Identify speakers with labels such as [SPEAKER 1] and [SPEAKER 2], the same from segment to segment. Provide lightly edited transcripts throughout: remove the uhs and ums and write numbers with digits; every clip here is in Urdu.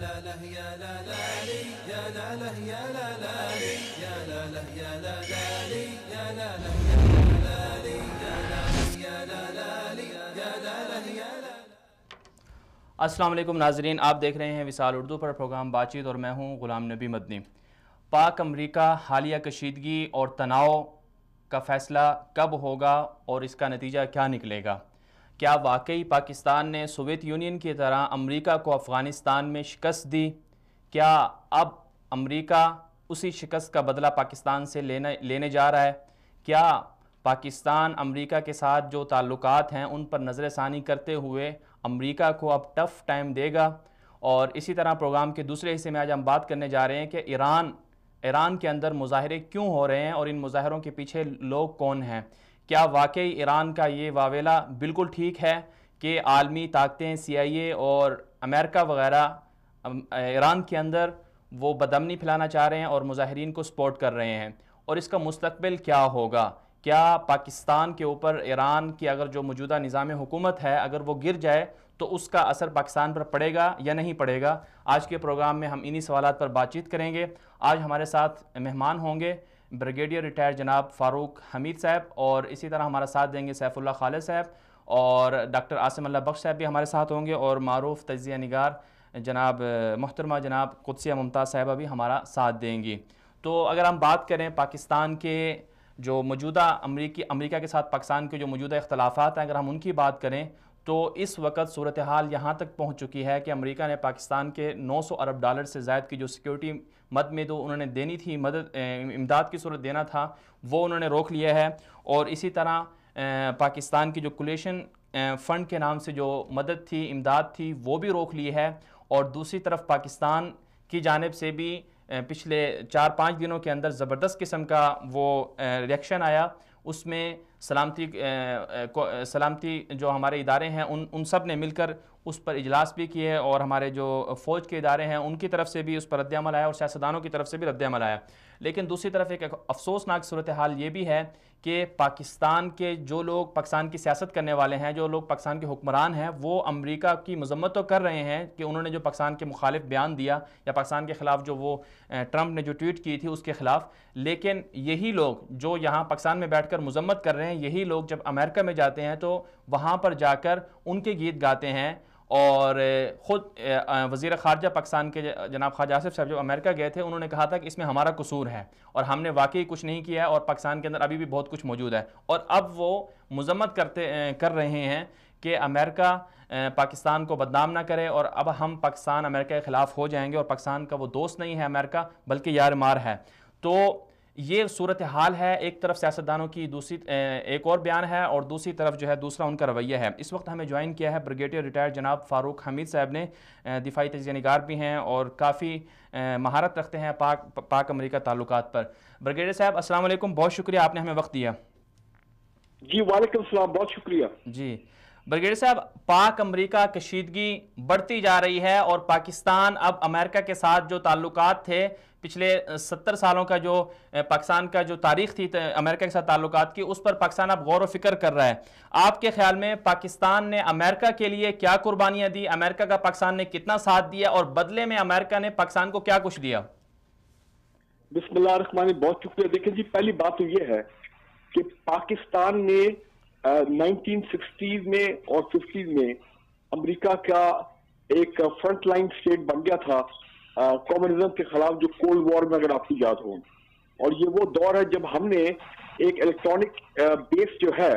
[SPEAKER 1] لا لا يا لا لا لي يا لا لا يا لا لا لي يا لا لا يا لا لا لي يا لا لا يا لا لا لي يا لا لا يا لا لا لي يا لا لا يا لا.
[SPEAKER 2] السلام علیکم ناظرین، آپ دیکھ رہے ہیں وصال اردو پر پروگرام بات چیت اور میں ہوں غلام نبی مدنی. پاک امریکہ حالیہ کشیدگی اور تناؤ کا فیصلہ کب ہوگا اور اس کا نتیجہ کیا نکلے گا؟ کیا واقعی پاکستان نے سوویت یونین کی طرح امریکہ کو افغانستان میں شکست دی؟ کیا اب امریکہ اسی شکست کا بدلہ پاکستان سے لینے جا رہا ہے؟ کیا پاکستان امریکہ کے ساتھ جو تعلقات ہیں ان پر نظر ثانی کرتے ہوئے امریکہ کو اب ٹف ٹائم دے گا؟ اور اسی طرح پروگرام کے دوسرے حصے میں آج ہم بات کرنے جا رہے ہیں کہ ایران کے اندر مظاہرے کیوں ہو رہے ہیں اور ان مظاہروں کے پیچھے لوگ کون ہیں؟ کیا واقعی ایران کا یہ واویلا بالکل ٹھیک ہے کہ عالمی طاقتیں CIA اور امریکہ وغیرہ ایران کے اندر وہ بدامنی پھیلانا چاہ رہے ہیں اور مظاہرین کو سپورٹ کر رہے ہیں؟ اور اس کا مستقبل کیا ہوگا؟ کیا پاکستان کے اوپر ایران کی اگر جو موجودہ نظام حکومت ہے اگر وہ گر جائے تو اس کا اثر پاکستان پر پڑے گا یا نہیں پڑے گا؟ آج کے پروگرام میں ہم انہی سوالات پر بات چیت کریں گے. آج ہمارے ساتھ مہمان ہوں گے بریگیڈیئر ریٹائر جناب فاروق حمید صاحب، اور اسی طرح ہمارا ساتھ دیں گے سیف اللہ خالد صاحب، اور ڈاکٹر عاصم اللہ بخش صاحب بھی ہمارے ساتھ ہوں گے، اور معروف تجزیہ نگار جناب محترمہ جناب قدسیہ ممتاز صاحبہ بھی ہمارا ساتھ دیں گی. تو اگر ہم بات کریں پاکستان کے جو موجودہ امریکہ کے ساتھ پاکستان کے جو موجودہ اختلافات ہیں، اگر ہم ان کی بات کریں تو اس وقت صورتحال یہاں تک پہنچ چکی ہے کہ امریکہ نے پاکستان کے $900 ارب سے زائد کی جو سیکیورٹی مد میں تو انہوں نے دینی تھی، امداد کی صورت دینا تھا، وہ انہوں نے روک لیا ہے. اور اسی طرح پاکستان کی جو کولیشن فنڈ کے نام سے جو مدد تھی، امداد تھی، وہ بھی روک لی ہے. اور دوسری طرف پاکستان کی جانب سے بھی پچھلے 4-5 دنوں کے اندر زبردست قسم کا وہ ریئیکشن آیا. اس میں سلامتی جو ہمارے ادارے ہیں ان سب نے مل کر اس پر اجلاس بھی کیے، اور ہمارے جو فوج کے ادارے ہیں ان کی طرف سے بھی اس پر رد عمل آیا، اور سیاستدانوں کی طرف سے بھی رد عمل آیا. لیکن دوسری طرف ایک افسوسناک صورتحال یہ بھی ہے کہ پاکستان کے جو لوگ پاکستان کی سیاست کرنے والے ہیں، جو لوگ پاکستان کے حکمران ہیں، وہ امریکہ کی مذمت تو کر رہے ہیں کہ انہوں نے جو پاکستان کے مخالف بیان دیا یا پاکستان کے خلاف جو وہ ٹرمپ نے جو ٹویٹ کی تھی اس کے خلاف، لیکن یہی لوگ جو یہاں پاکستان میں بیٹھ کر مذمت کر رہے ہیں، یہی لوگ جب امریکہ میں جاتے ہیں تو وہاں پر جا کر ان کے گیت گاتے ہیں. اور خود وزیر خارجہ پاکستان کے جناب خواجہ آصف صاحب جب امریکہ گئے تھے انہوں نے کہا تھا کہ اس میں ہمارا قصور ہے اور ہم نے واقعی کچھ نہیں کیا ہے، اور پاکستان کے اندر ابھی بھی بہت کچھ موجود ہے. اور اب وہ مذمت کر رہے ہیں کہ امریکہ پاکستان کو بدنام نہ کرے، اور اب ہم پاکستان امریکہ کے خلاف ہو جائیں گے، اور پاکستان کا وہ دوست نہیں ہے امریکہ بلکہ یار مار ہے. تو یہ صورتحال ہے. ایک طرف سیاستدانوں کی دوسری ایک اور بیان ہے، اور دوسری طرف جو ہے دوسرا ان کا رویہ ہے. اس وقت ہمیں جوائن کیا ہے بریگیڈیئر ریٹائر جناب فاروق حمید صاحب نے، دفاعی تجزیہ نگار بھی ہیں اور کافی مہارت رکھتے ہیں پاک امریکہ تعلقات پر. بریگیڈیئر صاحب السلام علیکم، بہت شکریہ آپ نے ہمیں وقت دیا.
[SPEAKER 3] جی وعلیکم السلام، بہت شکریہ.
[SPEAKER 2] جی بریگیڈیئر صاحب، پاک امریکہ کشیدگی بڑھتی جا رہی ہے، اور پاکستان اب امریکہ کے ساتھ جو تعلقات تھے پچھلے 70 سالوں کا جو پاکستان کا جو تاریخ تھی امریکہ کے ساتھ تعلقات کی، اس پر پاکستان اب غور و فکر کر رہا ہے. آپ کے خیال میں پاکستان نے امریکہ کے لیے کیا قربانیاں دی؟ امریکہ کا پاکستان نے کتنا ساتھ دیا، اور بدلے میں امریکہ نے پاکستان کو کیا کچھ دیا؟
[SPEAKER 3] بسم اللہ الرحمن الرحیم، بہت شکریہ. دیکھیں جی، پہلی بات تو یہ ہے کہ پاکستان نے 1960s میں اور 50s میں امریکہ کا ایک فرنٹ لائن سٹیٹ بن گیا تھا کمیونزم کے خلاف، جو کولڈ وار میں اگر آپ کو یاد ہو. اور یہ وہ دور ہے جب ہم نے ایک الیکٹرانک بیس جو ہے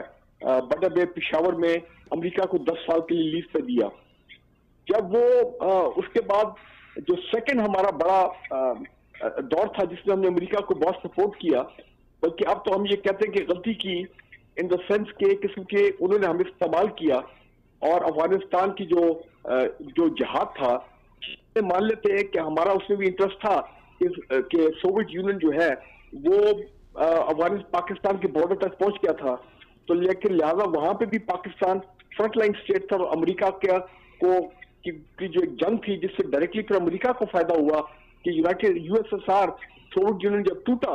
[SPEAKER 3] بڈا بے پشاور میں امریکہ کو 10 سال کے لیے لیز پہ دیا. جب وہ اس کے بعد جو سیکنڈ ہمارا بڑا دور تھا جس میں ہم نے امریکہ کو بہت سپورٹ کیا، بلکہ اب تو ہم یہ کہتے ہیں کہ غلطی کی ان دا سینس کے قسم کے انہوں نے ہمیں استعمال کیا، اور افغانستان کی جو جہاد تھا مان لیتے ہیں کہ ہمارا اس میں بھی انٹرسٹ تھا کہ سوویت یونین جو ہے وہ پاکستان کے بارڈر تک پہنچ گیا تھا. تو لیکن لہٰذا وہاں پہ بھی پاکستان فرنٹ لائن اسٹیٹ تھا، اور امریکہ کی جو ایک جنگ تھی جس سے ڈائریکٹلی پھر امریکہ کو فائدہ ہوا کہ USSR سوویت یونین جب ٹوٹا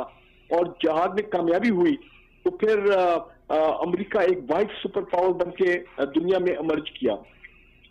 [SPEAKER 3] اور جہاد میں کامیابی ہوئی تو پھر امریکہ ایک واحد سپر پاور بن کے دنیا میں ایمرج کیا.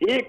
[SPEAKER 3] 1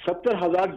[SPEAKER 3] 70,000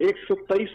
[SPEAKER 3] 123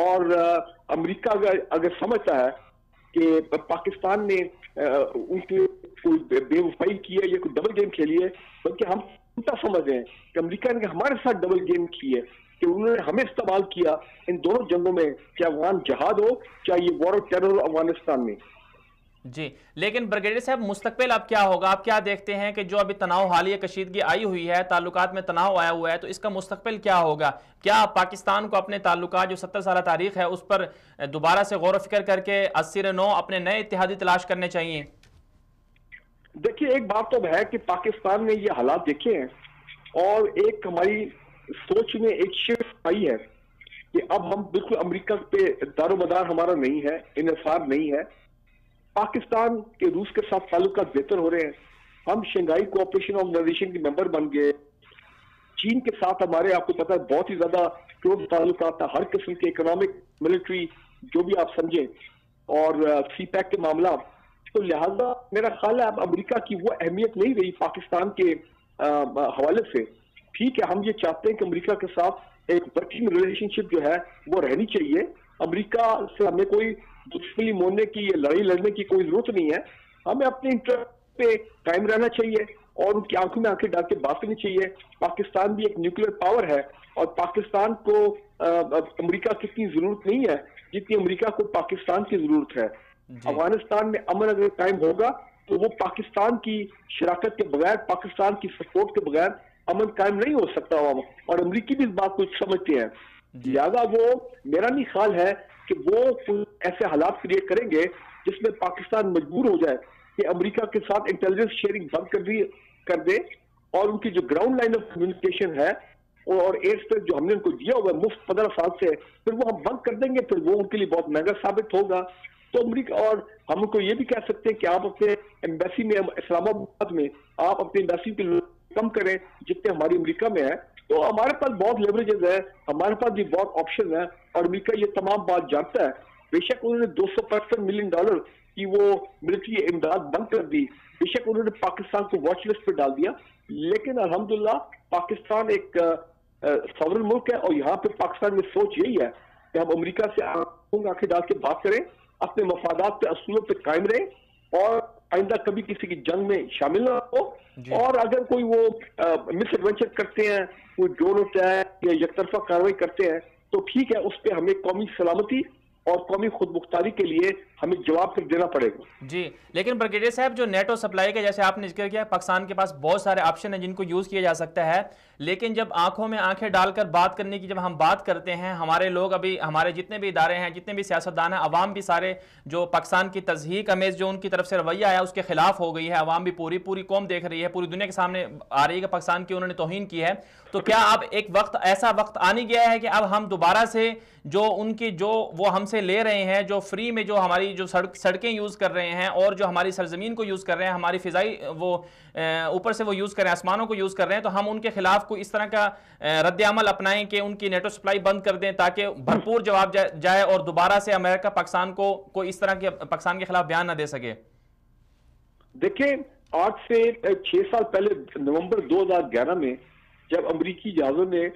[SPEAKER 3] اور امریکہ اگر سمجھتا ہے کہ پاکستان نے ان کی کوئی بے وفائی کی ہے یا کوئی ڈبل گیم کھیلی ہے، بلکہ ہم الٹا سمجھ رہے ہیں کہ امریکہ نے ہمارے ساتھ ڈبل گیم کی ہے، کہ انہوں نے ہمیں استعمال کیا ان دونوں جنگوں میں، چاہے افغان جہاد ہو چاہے یہ وار آف ٹیرر افغانستان میں۔
[SPEAKER 2] جی لیکن بریگیڈیئر صاحب مستقبل اب کیا ہوگا؟ آپ کیا دیکھتے ہیں کہ جو ابھی تناؤ حالیہ کشیدگی آئی ہوئی ہے، تعلقات میں تناؤ آیا ہوا ہے، تو اس کا مستقبل کیا ہوگا؟ کیا پاکستان کو اپنے تعلقات جو 70 سالہ تاریخ ہے اس پر دوبارہ سے غور و فکر کر کے از سر نو اپنے نئے اتحادی تلاش کرنے چاہیے؟
[SPEAKER 3] دیکھیے ایک بات تو ہے کہ پاکستان نے یہ حالات دیکھے ہیں اور ایک ہماری سوچ میں ایک شفٹ آئی ہے کہ اب ہم بالکل امریکہ پہ دار و مدار ہمارا نہیں ہے، انحصار نہیں ہے۔ پاکستان کے روس کے ساتھ تعلقات بہتر ہو رہے ہیں، ہم شنگھائی کوآپریشن آرگنائزیشن کے ممبر بن گئے، چین کے ساتھ ہمارے آپ کو پتا ہے بہت ہی زیادہ کلوز تعلقات تھا، ہر قسم کے اکنامک ملٹری جو بھی آپ سمجھیں، اور سی پیک کے معاملات، تو لہذا میرا خیال ہے اب امریکہ کی وہ اہمیت نہیں رہی پاکستان کے حوالے سے۔ ٹھیک ہے ہم یہ چاہتے ہیں کہ امریکہ کے ساتھ ایک ورکنگ ریلیشن شپ جو ہے وہ رہنی چاہیے، امریکہ سے ہمیں کوئی دشمنی مولنے کی یا لڑائی لڑنے کی کوئی ضرورت نہیں ہے، ہمیں اپنے انٹرسٹ پہ قائم رہنا چاہیے اور ان کی آنکھوں میں آنکھیں ڈال کے بات کرنی چاہیے۔ پاکستان بھی ایک نیوکلیر پاور ہے اور پاکستان کو امریکہ کی اتنی ضرورت نہیں ہے جتنی امریکہ کو پاکستان کی ضرورت ہے۔ افغانستان میں امن اگر قائم ہوگا تو وہ پاکستان کی شراکت کے بغیر، پاکستان کی سپورٹ کے بغیر امن قائم نہیں ہو سکتا، اور امریکی بھی اس بات کو سمجھتے ہیں۔ لہذا وہ میرا نہیں خیال ہے کہ وہ ایسے حالات کریٹ کریں گے جس میں پاکستان مجبور ہو جائے کہ امریکہ کے ساتھ انٹیلیجنس شیئرنگ بند کر دے، اور ان کی جو گراؤنڈ لائن آف کمیونیکیشن ہے اور ایئر اسپیس جو ہم نے ان کو دیا ہوا ہے مفت 15 سال سے، پھر وہ ہم بند کر دیں گے، پھر وہ ان کے لیے بہت مہنگا ثابت ہوگا۔ تو امریکہ، اور ہم ان کو یہ بھی کہہ سکتے ہیں کہ آپ اپنے ایمبیسی میں اسلام آباد میں آپ اپنے ایمبیسی کے کم کریں جتنے ہماری امریکہ میں ہے، تو ہمارے پاس بہت لیوریجز ہے، ہمارے پاس بھی بہت آپشن ہے، اور امریکہ یہ تمام بات جانتا ہے۔ بے شک انہوں نے $265 ملین کی وہ ملٹری امداد بند کر دی، بے شک انہوں نے پاکستان کو واچ لسٹ پہ ڈال دیا، لیکن الحمدللہ پاکستان ایک سورن ملک ہے، اور یہاں پہ پاکستان میں سوچ یہی ہے کہ ہم امریکہ سے آنکھیں ڈال کے بات کریں، اپنے مفادات پہ، اصولوں پہ قائم رہیں، اور آئندہ کبھی کسی کی جنگ میں شامل نہ ہو۔ اور اگر کوئی وہ مس ایڈونچر کرتے ہیں، کوئی ڈرون اٹیک یا یک طرفہ کاروائی کرتے ہیں، تو ٹھیک ہے اس پہ ہمیں قومی سلامتی اور قومی خود مختاری کے لیے ہمیں جواب پھر دینا پڑے گا۔
[SPEAKER 2] جی لیکن بریگیڈیئر صاحب جو نیٹو سپلائی کا جیسے آپ نے ذکر کیا، پاکستان کے پاس بہت سارے آپشن ہیں جن کو یوز کیا جا سکتا ہے، لیکن جب آنکھوں میں آنکھیں ڈال کر بات کرنے کی جب ہم بات کرتے ہیں، ہمارے لوگ ابھی، ہمارے جتنے بھی ادارے ہیں، جتنے بھی سیاستدان ہیں، عوام بھی سارے جو پاکستان کی تضحیک امیز جو ان کی طرف سے رویہ آیا اس کے خلاف ہو گئی ہے، عوام بھی پوری قوم دیکھ رہی ہے، پوری دنیا کے سامنے آ رہی ہے کہ پاکستان کی انہوں نے توہین کی ہے۔ تو کیا اب ایک وقت ایسا وقت آنے گیا ہے کہ اب ہم دوبارہ سے جو ان کی جو وہ ہم سے لے رہے ہیں، جو فری میں جو ہماری جو سڑکیں یوز کر رہے ہیں اور جو ہماری سرزمین کو یوز کر رہے ہیں، ہماری فضائی وہ اوپر سے وہ یوز کر رہے ہیں، آسمانوں کو یوز کر رہے ہیں، تو ہم ان کے خلاف کوئی اس طرح کا رد عمل اپنائیں کہ ان کی نیٹو سپلائی بند کر دیں تاکہ بھرپور جواب جائے اور دوبارہ سے امریکہ پاکستان کو کوئی اس طرح کے پاکستان کے خلاف بیان نہ دے سکے؟
[SPEAKER 3] دیکھیں آج سے 6 سال پہلے نومبر 2011 میں جب امریکی جہازوں نے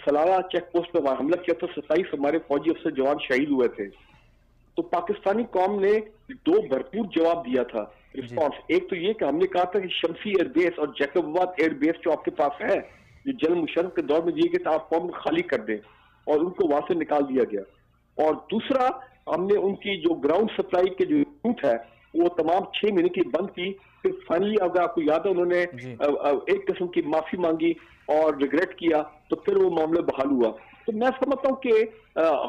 [SPEAKER 3] سلالہ چیک پوسٹ پر حملہ کیا تھا، 27 ہمارے فوجی افسر جوان شہید ہوئے تھے، تو پاکستانی قوم نے 2 بھرپور جواب دیا تھا رسپانس۔ ایک تو یہ کہ ہم نے کہا تھا کہ شمسی ایئر بیس اور جیکب آباد ایئر بیس جو آپ کے پاس ہے، جو جنرل مشرف کے دور میں دیے گئے تھے، آپ قوم خالی کر دیں، اور ان کو وہاں سے نکال دیا گیا۔ اور دوسرا ہم نے ان کی جو گراؤنڈ سپلائی کے جو روٹ ہے وہ تمام 6 مہینے کی بند کی، پھر فائنلی اگر آپ کو یاد ہے انہوں نے ایک قسم کی معافی مانگی اور ریگریٹ کیا، تو پھر وہ معاملہ بحال ہوا۔ تو میں سمجھتا ہوں کہ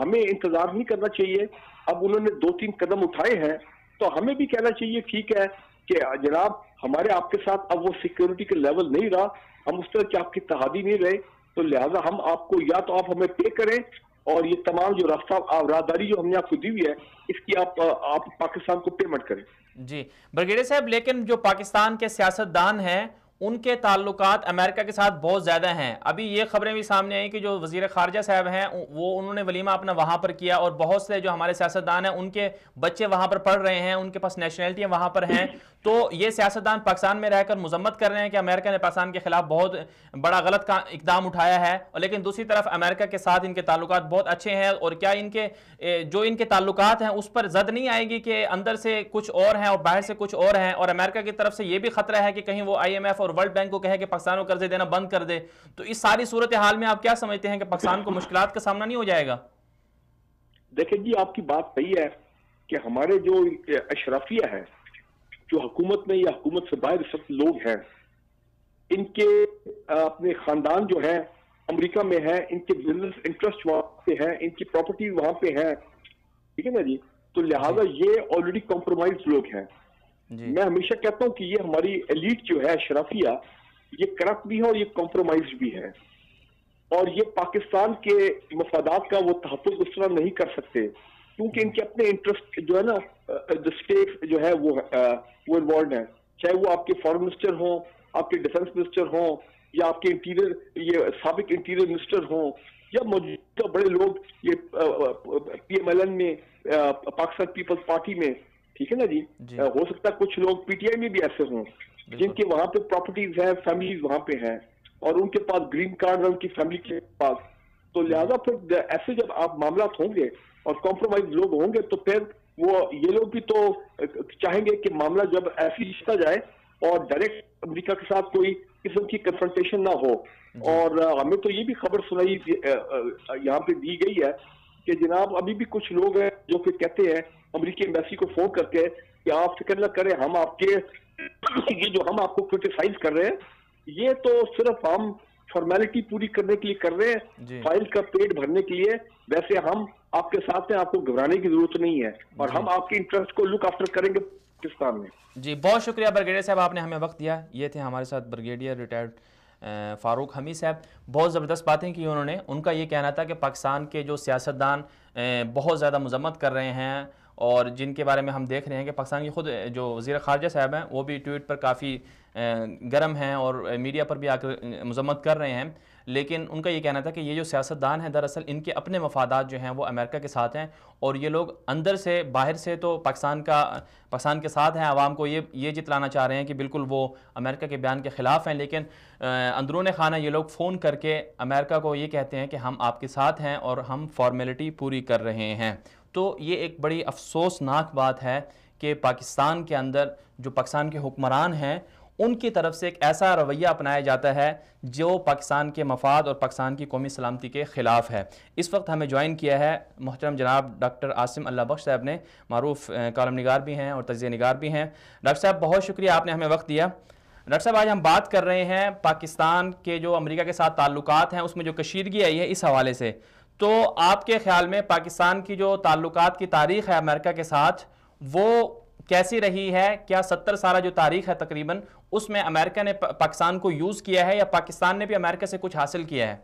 [SPEAKER 3] ہمیں انتظار نہیں کرنا چاہیے، اب انہوں نے 2-3 قدم اٹھائے ہیں تو ہمیں بھی کہنا چاہیے ٹھیک ہے کہ جناب ہمارے آپ کے ساتھ اب وہ سیکیورٹی کے لیول نہیں رہا، ہم اس طرح کے آپ کی اتحادی نہیں رہے، تو لہٰذا ہم آپ کو یا تو آپ ہمیں پے کریں، اور یہ تمام جو راہداری جو ہم نے آپ کو دی ہوئی ہے اس کی آپ پاکستان کو پیمنٹ کریں۔
[SPEAKER 2] جی بریگیڈیئر صاحب، لیکن جو پاکستان کے سیاستدان ہیں ان کے تعلقات امریکہ کے ساتھ بہت زیادہ ہیں. ابھی یہ خبریں بھی سامنے آئیں کہ جو وزیر خارجہ صاحب ہیں وہ انہوں نے ولیمہ اپنا وہاں پر کیا, اور بہت سے جو ہمارے سیاستدان ہیں ان کے بچے وہاں پر پڑھ رہے ہیں, ان کے پاس نیشنلٹیاں وہاں پر ہیں. تو یہ سیاستدان پاکستان میں رہ کر مذمت کر رہے ہیں کہ امریکہ نے پاکستان کے خلاف بہت بڑا غلط اقدام اٹھایا ہے, اور لیکن دوسری طرف امریکہ کے ساتھ ان کے تعلقات بہت اچھے ہیں. اور کیا ان کے تعلقات ہیں اس پر زد نہیں آئے گی کہ اندر سے کچھ اور ہیں اور باہر سے کچھ اور ہیں, اور امریکہ کی طرف سے یہ بھی خطرہ ہے کہ کہیں وہ IMF اور ورلڈ بینک کو کہے کہ پاکستان کو قرضے دینا بند کر دے. تو اس ساری صورتحال میں آپ کیا سمجھتے ہیں کہ پاکستان کو مشکلات کا سامنا نہیں ہو جائے گا؟
[SPEAKER 3] دیکھیں جی, آپ کی بات صحیح ہے کہ ہمارے جو اشرافیہ ہے, جو حکومت میں یا حکومت سے باہر سب لوگ ہیں, ان کے اپنے خاندان جو ہیں امریکہ میں ہیں, ان کے بزنس انٹرسٹ وہاں پہ ہیں, ان کی پراپرٹیز وہاں پہ ہیں, ٹھیک ہے نا جی. تو لہٰذا یہ آلریڈی کمپرومائز لوگ ہیں. میں ہمیشہ کہتا ہوں کہ یہ ہماری ایلیٹ جو ہے اشرافیہ, یہ کرپٹ بھی ہے اور یہ کمپرومائز بھی ہے, اور یہ پاکستان کے مفادات کا وہ تحفظ اس طرح نہیں کر سکتے, کیونکہ ان کے اپنے انٹرسٹ جو ہے نا, اسٹیٹ جو ہے وہ انوالوڈ ہیں, چاہے وہ آپ کے فارن منسٹر ہوں, آپ کے ڈیفنس منسٹر ہوں, یا آپ کے یہ سابق انٹیریئر منسٹر ہوں, یا موجودہ بڑے لوگ یہ PMLN میں, پاکستان پیپلز پارٹی میں, ٹھیک ہے نا جی. ہو سکتا ہے کچھ لوگ PTI میں بھی ایسے ہوں جن کے وہاں پہ پراپرٹیز ہیں, فیملیز وہاں پہ ہیں, اور ان کے پاس گرین کارڈ ہے ان کی فیملی کے پاس. تو لہٰذا پھر ایسے جب آپ معاملات ہوں گے اور کمپرومائز لوگ ہوں گے, تو پھر وہ یہ لوگ بھی تو چاہیں گے کہ معاملہ جب ایسی جیتا جائے اور ڈائریکٹ امریکہ کے ساتھ کوئی قسم کی کنفرنٹیشن نہ ہو. اور ہمیں تو یہ بھی خبر سنائی یہاں پہ دی گئی ہے کہ جناب ابھی بھی کچھ لوگ ہیں جو کہ کہتے ہیں امریکی ایمبیسی کو فون کر کے کہ آپ فکر نہ کریں, ہم آپ کے یہ جو ہم آپ کو کرٹیسائز کر رہے ہیں, یہ تو صرف ہم فارمیلٹی پوری کرنے کے لیے کر رہے ہیں, فائل کا پیٹ بھرنے کے لیے, ویسے ہم آپ کے ساتھ ہیں, آپ کو گھبرانے کی ضرورت نہیں ہے, اور ہم آپ کے انٹرسٹ کو لک آفٹر کریں گے پاکستان میں.
[SPEAKER 2] جی بہت شکریہ بریگیڈیئر صاحب, آپ نے ہمیں وقت دیا. یہ تھے ہمارے ساتھ بریگیڈیئر ریٹائرڈ فاروق حمید صاحب. بہت زبردست باتیں کی انہوں نے. ان کا یہ کہنا تھا کہ پاکستان کے جو سیاستدان بہت زیادہ مذمت کر رہے ہیں, اور جن کے بارے میں ہم دیکھ رہے ہیں کہ پاکستان کی خود جو وزیر خارجہ صاحب ہیں وہ بھی ٹویٹ پر کافی گرم ہیں اور میڈیا پر بھی آ کر مذمت کر رہے ہیں, لیکن ان کا یہ کہنا تھا کہ یہ جو سیاستدان ہیں دراصل ان کے اپنے مفادات جو ہیں وہ امریکہ کے ساتھ ہیں, اور یہ لوگ اندر سے باہر سے تو پاکستان کے ساتھ ہیں, عوام کو یہ جتلانا چاہ رہے ہیں کہ بالکل وہ امریکہ کے بیان کے خلاف ہیں, لیکن اندرون خانہ یہ لوگ فون کر کے امریکہ کو یہ کہتے ہیں کہ ہم آپ کے ساتھ ہیں اور ہم فارمیلٹی پوری کر رہے ہیں. تو یہ ایک بڑی افسوسناک بات ہے کہ پاکستان کے اندر جو پاکستان کے حکمران ہیں ان کی طرف سے ایک ایسا رویہ اپنایا جاتا ہے جو پاکستان کے مفاد اور پاکستان کی قومی سلامتی کے خلاف ہے. اس وقت ہمیں جوائن کیا ہے محترم جناب ڈاکٹر عاصم اللہ بخش صاحب نے, معروف کالم نگار بھی ہیں اور تجزیہ نگار بھی ہیں. ڈاکٹر صاحب بہت شکریہ, آپ نے ہمیں وقت دیا. ڈاکٹر صاحب آج ہم بات کر رہے ہیں پاکستان کے جو امریکہ کے ساتھ تعلقات ہیں اس میں جو کشیدگی آئی ہے اس حوالے سے. تو آپ کے خیال میں پاکستان کی جو تعلقات کی تاریخ ہے امریکہ کے ساتھ وہ کیسی رہی ہے؟ کیا 70 سالہ جو تاریخ ہے تقریباً اس میں امریکہ نے پاکستان کو یوز کیا ہے یا پاکستان نے بھی امریکہ سے کچھ حاصل کیا ہے؟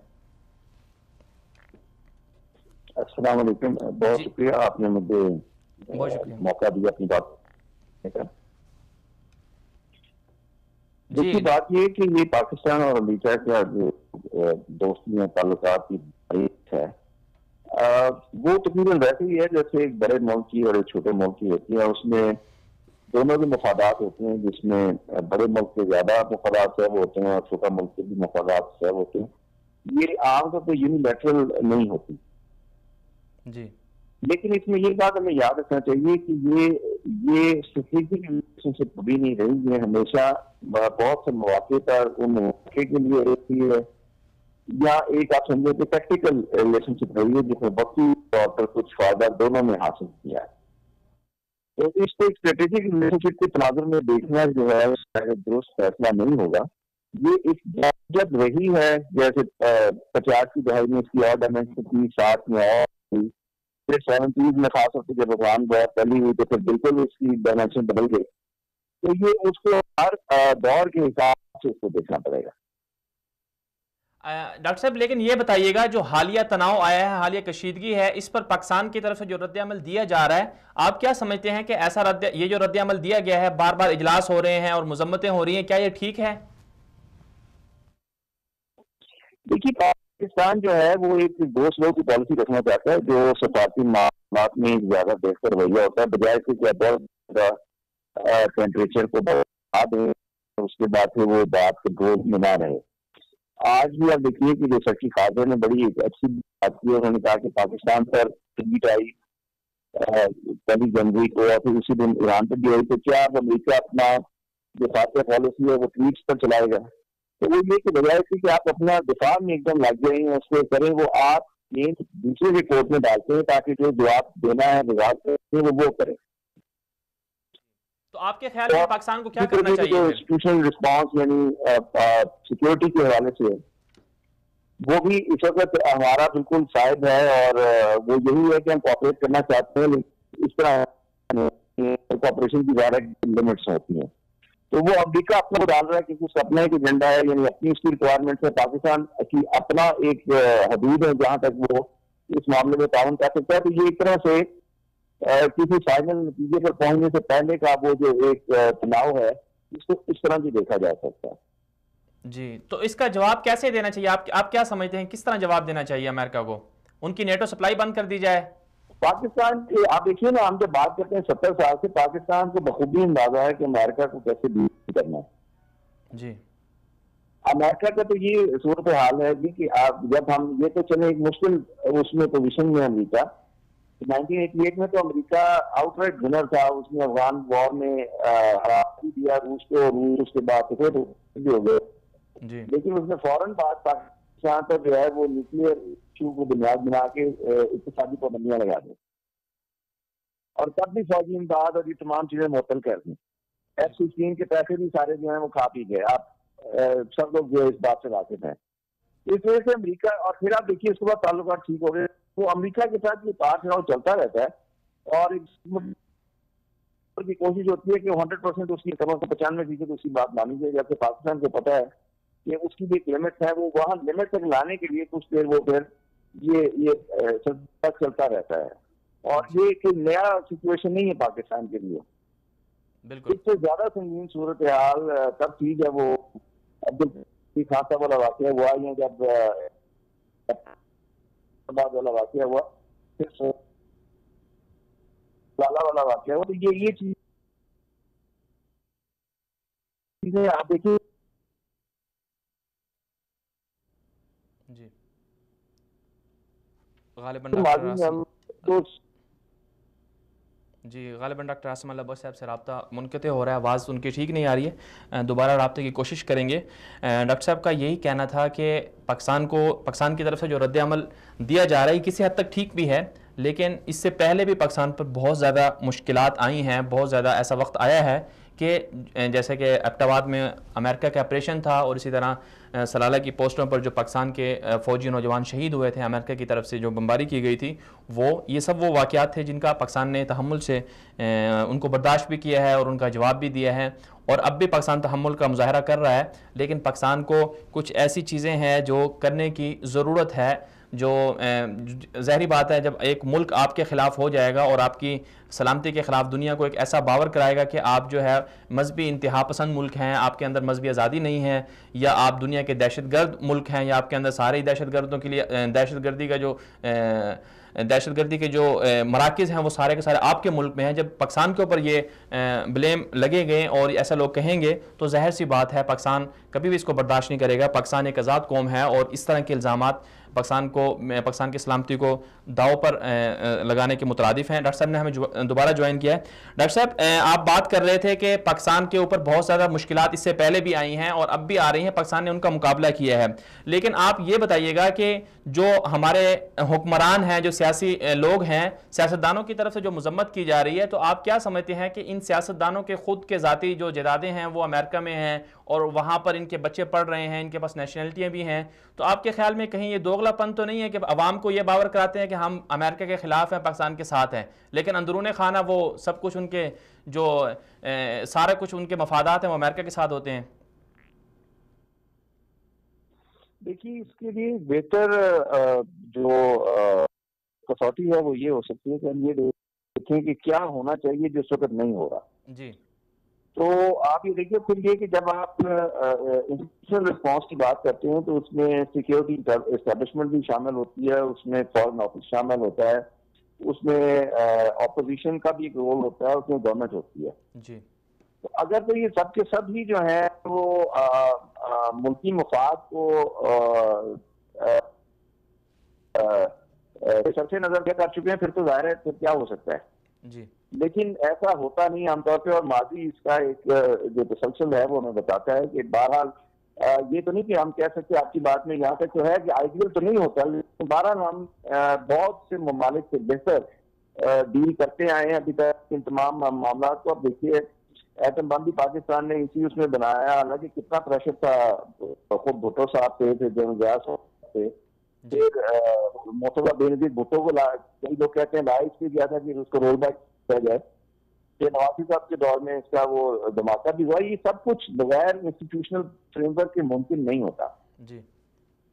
[SPEAKER 4] السلام علیکم, بہت شکریہ آپ نے مجھے موقع دیا اپنی بات کرنے کا. دیکھیے بات یہ کہ یہ پاکستان اور امریکہ کا جو دوستی ہیں تعلقات کی تاریخ ہے وہ تقریباً ویسے ہی ہے جیسے ایک بڑے ملک کی اور ایک چھوٹے ملک کی ہوتی ہے. اس میں دونوں کے مفادات ہوتے ہیں, جس میں بڑے ملک کے زیادہ مفادات سیو ہوتے ہیں اور چھوٹا ملک کے بھی مفادات سیو ہوتے ہیں. یہ عام طور پہ یونیلیٹرل نہیں ہوتی
[SPEAKER 2] جی,
[SPEAKER 4] لیکن اس میں یہ بات ہمیں یاد رکھنا چاہیے کہ یہ اسٹریٹجک ریلیشن شپ کبھی نہیں رہی. یہ ہمیشہ بہت سے مواقع پر ان مواقع کے لیے رہتی ہے, یا ایک آپ سمجھے کہ ٹیکٹیکل ریلیشن شپ رہی ہے جس میں وقتی طور پر کچھ فائدہ دونوں نے حاصل کیا ہے. تو اس کو ایک اسٹریٹجک ریلیشن شپ کے تناظر میں دیکھنا جو ہے درست فیصلہ نہیں ہوگا. یہ ایک جب رہی ہے جیسے 50 کی دہائی میں اس کی اور ڈائمینشن تھی, 60 میں اور پھر 70 میں خاص طور سے جب افغان وار پہلی ہوئی تو پھر بالکل اس کی ڈائمینشن بدل گئی. تو یہ اس کو ہر دور کے حساب سے اس کو دیکھنا پڑے گا.
[SPEAKER 2] ڈاکٹر صاحب لیکن یہ بتائیے گا جو حالیہ تناؤ آیا ہے, حالیہ کشیدگی ہے, اس پر پاکستان کی طرف سے جو رد عمل دیا جا رہا ہے, آپ کیا سمجھتے ہیں کہ ایسا یہ جو رد عمل دیا گیا ہے, بار بار اجلاس ہو رہے ہیں اور مذمتیں ہو رہی ہیں, کیا یہ ٹھیک ہے؟
[SPEAKER 4] دیکھیے پاکستان جو ہے وہ ایک دو سلو کی پالیسی رکھنا چاہتا ہے جو سفارتی معاملات میں زیادہ بہتر رویہ ہوتا ہے، بجائے سے کہ بہت زیادہ ٹیمپریچر کو بڑھا دیں اس کے بعد پھر وہ بات کنٹرول میں نہ رہے۔ آج بھی آپ دیکھیے کہ جو سرکی خادر نے بڑی اچھی بات کی، انہوں نے کہا کہ پاکستان پر ٹویٹ آئی 1 جنوری کو اور پھر اسی دن ایران پہ بھی آئی، تو کیا امریکہ اپنا جو خاصہ پالیسی ہے وہ ٹویٹس پر چلائے گا؟ تو وہ یہ کہ بجائے سے کہ آپ اپنا دفاع میں ایک دم لگ جائیں اس کو کریں، وہ آپ دوسرے رپورٹ میں ڈالتے ہیں تاکہ جو جواب دینا ہے وزارت وہ کریں۔
[SPEAKER 2] تو آپ کے خیال میں پاکستان کو کیا کرنا چاہیے؟
[SPEAKER 4] جو انسٹیٹیوشنل رسپانس یعنی سیکورٹی کے حوالے سے وہ بھی اس وقت ہمارا بالکل صاحب ہے، اور وہ یہی ہے کہ ہم کوآپریٹ کرنا چاہتے ہیں، لیکن اس طرح کوآپریشن کی زیادہ لمٹس ہوتی ہیں۔ تو وہ امریکہ اپنا ڈال رہا ہے کہ اس کا اپنا ایک ایجنڈا ہے، یعنی اپنی اس کی ریکوائرمنٹ ہے، پاکستان کی اپنا ایک حدود ہے جہاں تک وہ اس معاملے میں تعاون کر سکتا ہے۔ تو یہ ایک طرح سے کسی فائنل نتیجے پر پہنچنے سے پہلے کا وہ جو ایک تناؤ ہے اس کو اس طرح بھی دیکھا جا سکتا ہے۔
[SPEAKER 2] جی، تو اس کا جواب کیسے دینا چاہیے؟ آپ کیا سمجھتے ہیں کس طرح جواب دینا چاہیے امریکہ کو؟ ان کی نیٹو سپلائی بند کر دی جائے؟
[SPEAKER 4] پاکستان کے آپ دیکھیے نا، ہم جب بات کرتے ہیں 70 سال سے، پاکستان کو بخوبی اندازہ ہے کہ امریکہ کو کیسے ڈیل کرنا ہے۔
[SPEAKER 2] جی،
[SPEAKER 4] امریکہ کا تو یہ صورتحال ہے جی کہ آپ جب ہم یہ تو چلے ایک مشکل اس میں پوزیشن میں امریکہ 1988 میں تو امریکہ آؤٹ رائٹ ونر تھا، اس نے افغان وار میں ہرا دیا روس کو، روس اس کے بعد پھر بھی ہو گئے، لیکن اس نے فوراً بعد پاکستان پر جو ہے وہ نیوکلیئر ایشو کو بنیاد بنا کے اقتصادی پابندیاں لگا دیں، اور تب بھی فوجی امداد اور یہ تمام چیزیں معطل کر دیں۔ F-16 کے پیسے بھی سارے جو ہیں وہ کھا پی گئے، آپ سب لوگ جو اس بات سے واقف ہیں۔ اس وجہ سے امریکہ، اور پھر آپ دیکھیے اس کے بعد تعلقات ٹھیک ہو گئے، وہ امریکہ کے ساتھ یہ تار چڑھاؤ چلتا رہتا ہے، اور کی کوشش ہوتی ہے کہ 100% اس کی کم از کم 95% اس کی بات مانی جائے، جبکہ پاکستان کو پتہ ہے کہ اس کی بھی ایک لمٹ ہے، وہ وہاں لمٹ تک لانے کے لیے کچھ دیر وہ پھر یہ چلتا رہتا ہے، اور یہ کوئی نیا سچویشن نہیں ہے پاکستان کے لیے۔
[SPEAKER 2] بالکل
[SPEAKER 4] اس سے زیادہ سنگین صورتحال تب تھی جب وہ عبدالقادر خان صاحب والا واقعہ ہوا، یا جب والا واقعہ ہوا، پھر لالا والا واقعہ ہوا، تو یہ چیزیں آپ دیکھیے۔
[SPEAKER 2] جی، غالباً ڈاکٹر عاصم اللہ بخش صاحب سے رابطہ منقطع ہو رہا ہے، آواز ان کی ٹھیک نہیں آ رہی ہے، دوبارہ رابطے کی کوشش کریں گے۔ ڈاکٹر صاحب کا یہی کہنا تھا کہ پاکستان کی طرف سے جو رد عمل دیا جا رہا ہے کسی حد تک ٹھیک بھی ہے، لیکن اس سے پہلے بھی پاکستان پر بہت زیادہ مشکلات آئی ہیں، بہت زیادہ ایسا وقت آیا ہے کہ جیسے کہ ایبٹ آباد میں امریکہ کا آپریشن تھا، اور اسی طرح سلالہ کی پوسٹوں پر جو پاکستان کے فوجی نوجوان شہید ہوئے تھے، امریکہ کی طرف سے جو بمباری کی گئی تھی، یہ سب وہ واقعات تھے جن کا پاکستان نے تحمل سے ان کو برداشت بھی کیا ہے اور ان کا جواب بھی دیا ہے، اور اب بھی پاکستان تحمل کا مظاہرہ کر رہا ہے، لیکن پاکستان کو کچھ ایسی چیزیں ہیں جو کرنے کی ضرورت ہے، جو ظاہری بات ہے جب ایک ملک آپ کے خلاف ہو جائے گا اور آپ کی سلامتی کے خلاف دنیا کو ایک ایسا باور کرائے گا کہ آپ جو ہے مذہبی انتہا پسند ملک ہیں، آپ کے اندر مذہبی آزادی نہیں ہے، یا آپ دنیا کے دہشت گرد ملک ہیں، یا آپ کے اندر سارے دہشت گردوں کے لیے دہشت گردی کے جو مراکز ہیں وہ سارے کے سارے آپ کے ملک میں ہیں، جب پاکستان کے اوپر یہ بلیم لگے گئے اور ایسا لوگ کہیں گے تو ظاہر سی بات ہے پاکستان کبھی بھی اس کو برداشت نہیں کرے گا۔ پاکستان ایک آزاد قوم ہے، اور اس طرح کے الزامات پاکستان کی سلامتی کو داؤ پر لگانے کے مترادف ہیں۔ ڈاکٹر صاحب نے ہمیں دوبارہ جوائن کیا ہے۔ ڈاکٹر صاحب، آپ بات کر رہے تھے کہ پاکستان کے اوپر بہت زیادہ مشکلات اس سے پہلے بھی آئی ہیں اور اب بھی آ رہی ہیں، پاکستان نے ان کا مقابلہ کیا ہے، لیکن آپ یہ بتائیے گا کہ جو ہمارے حکمران ہیں، جو سیاسی لوگ ہیں، سیاستدانوں کی طرف سے جو مذمت کی جا رہی ہے، تو آپ کیا سمجھتے ہیں کہ ان سیاستدانوں کے خود کے ذاتی جو جائیدادیں ہیں وہ امریکہ میں ہیں، اور وہاں پر ان کے بچے پڑھ رہے ہیں، ان کے پاس نیشنلٹیاں بھی ہیں، تو آپ کے خیال میں کہیں یہ دوغلا پن تو نہیں ہے کہ عوام کو یہ باور کراتے ہیں کہ ہم امریکہ کے خلاف ہیں، پاکستان کے ساتھ ہیں، لیکن اندرون خانہ وہ سب کچھ ان کے جو سارا کچھ ان کے مفادات ہیں وہ امریکہ کے ساتھ ہوتے ہیں؟
[SPEAKER 4] دیکھیے، اس کے لیے بہتر جو کسوٹی ہے وہ یہ ہو سکتی ہے کہ ہم یہ دیکھیں کہ کیا ہونا چاہیے جو اس وقت نہیں ہو رہا۔
[SPEAKER 2] جی،
[SPEAKER 4] تو آپ یہ دیکھیے پھر یہ کہ جب آپ انسٹیٹیوشنل رسپانس کی بات کرتے ہیں تو اس میں سیکیورٹی اسٹیبلشمنٹ بھی شامل ہوتی ہے، اس میں فارن آفس شامل ہوتا ہے، اس میں اپوزیشن کا بھی ایک رول ہوتا ہے، اس میں گورنمنٹ ہوتی ہے
[SPEAKER 2] جی.
[SPEAKER 4] تو اگر تو یہ سب کے سب ہی جو ہیں وہ ملکی مفاد کو سب سے نظر کر چکے ہیں، پھر تو ظاہر ہے پھر کیا ہو سکتا ہے.
[SPEAKER 2] جی.
[SPEAKER 4] لیکن ایسا ہوتا نہیں عام طور پہ، اور ماضی اس کا ایک جو تسلسل ہے وہ ہمیں بتاتا ہے کہ بہرحال یہ تو نہیں کہ ہم کہہ سکتے آپ کی بات میں یہاں تک تو ہے کہ آئیڈیل تو نہیں ہوتا، لیکن بہرحال ہم بہت سے ممالک سے بہتر ڈیل کرتے آئے ہیں ابھی تک ان تمام معاملات کو. اب دیکھیے ایٹم بم بھی پاکستان نے اسی اس میں بنایا، حالانکہ کتنا پریشر تھا، خود بھٹو صاحب تھے، پھر جنرل ضیاء صاحب تھے، پھر مرتضیٰ بینظیر بھٹو کو کئی لوگ کہتے ہیں لایا اس لیے گیا تھا کہ اس کو رول بیک کیا جائے، پھر نواز صاحب کے دور میں اس کا وہ دھماکہ بھی ہوا. یہ سب کچھ بغیر انسٹیٹیوشنل فریم ورک کے ممکن نہیں ہوتا.
[SPEAKER 2] جی.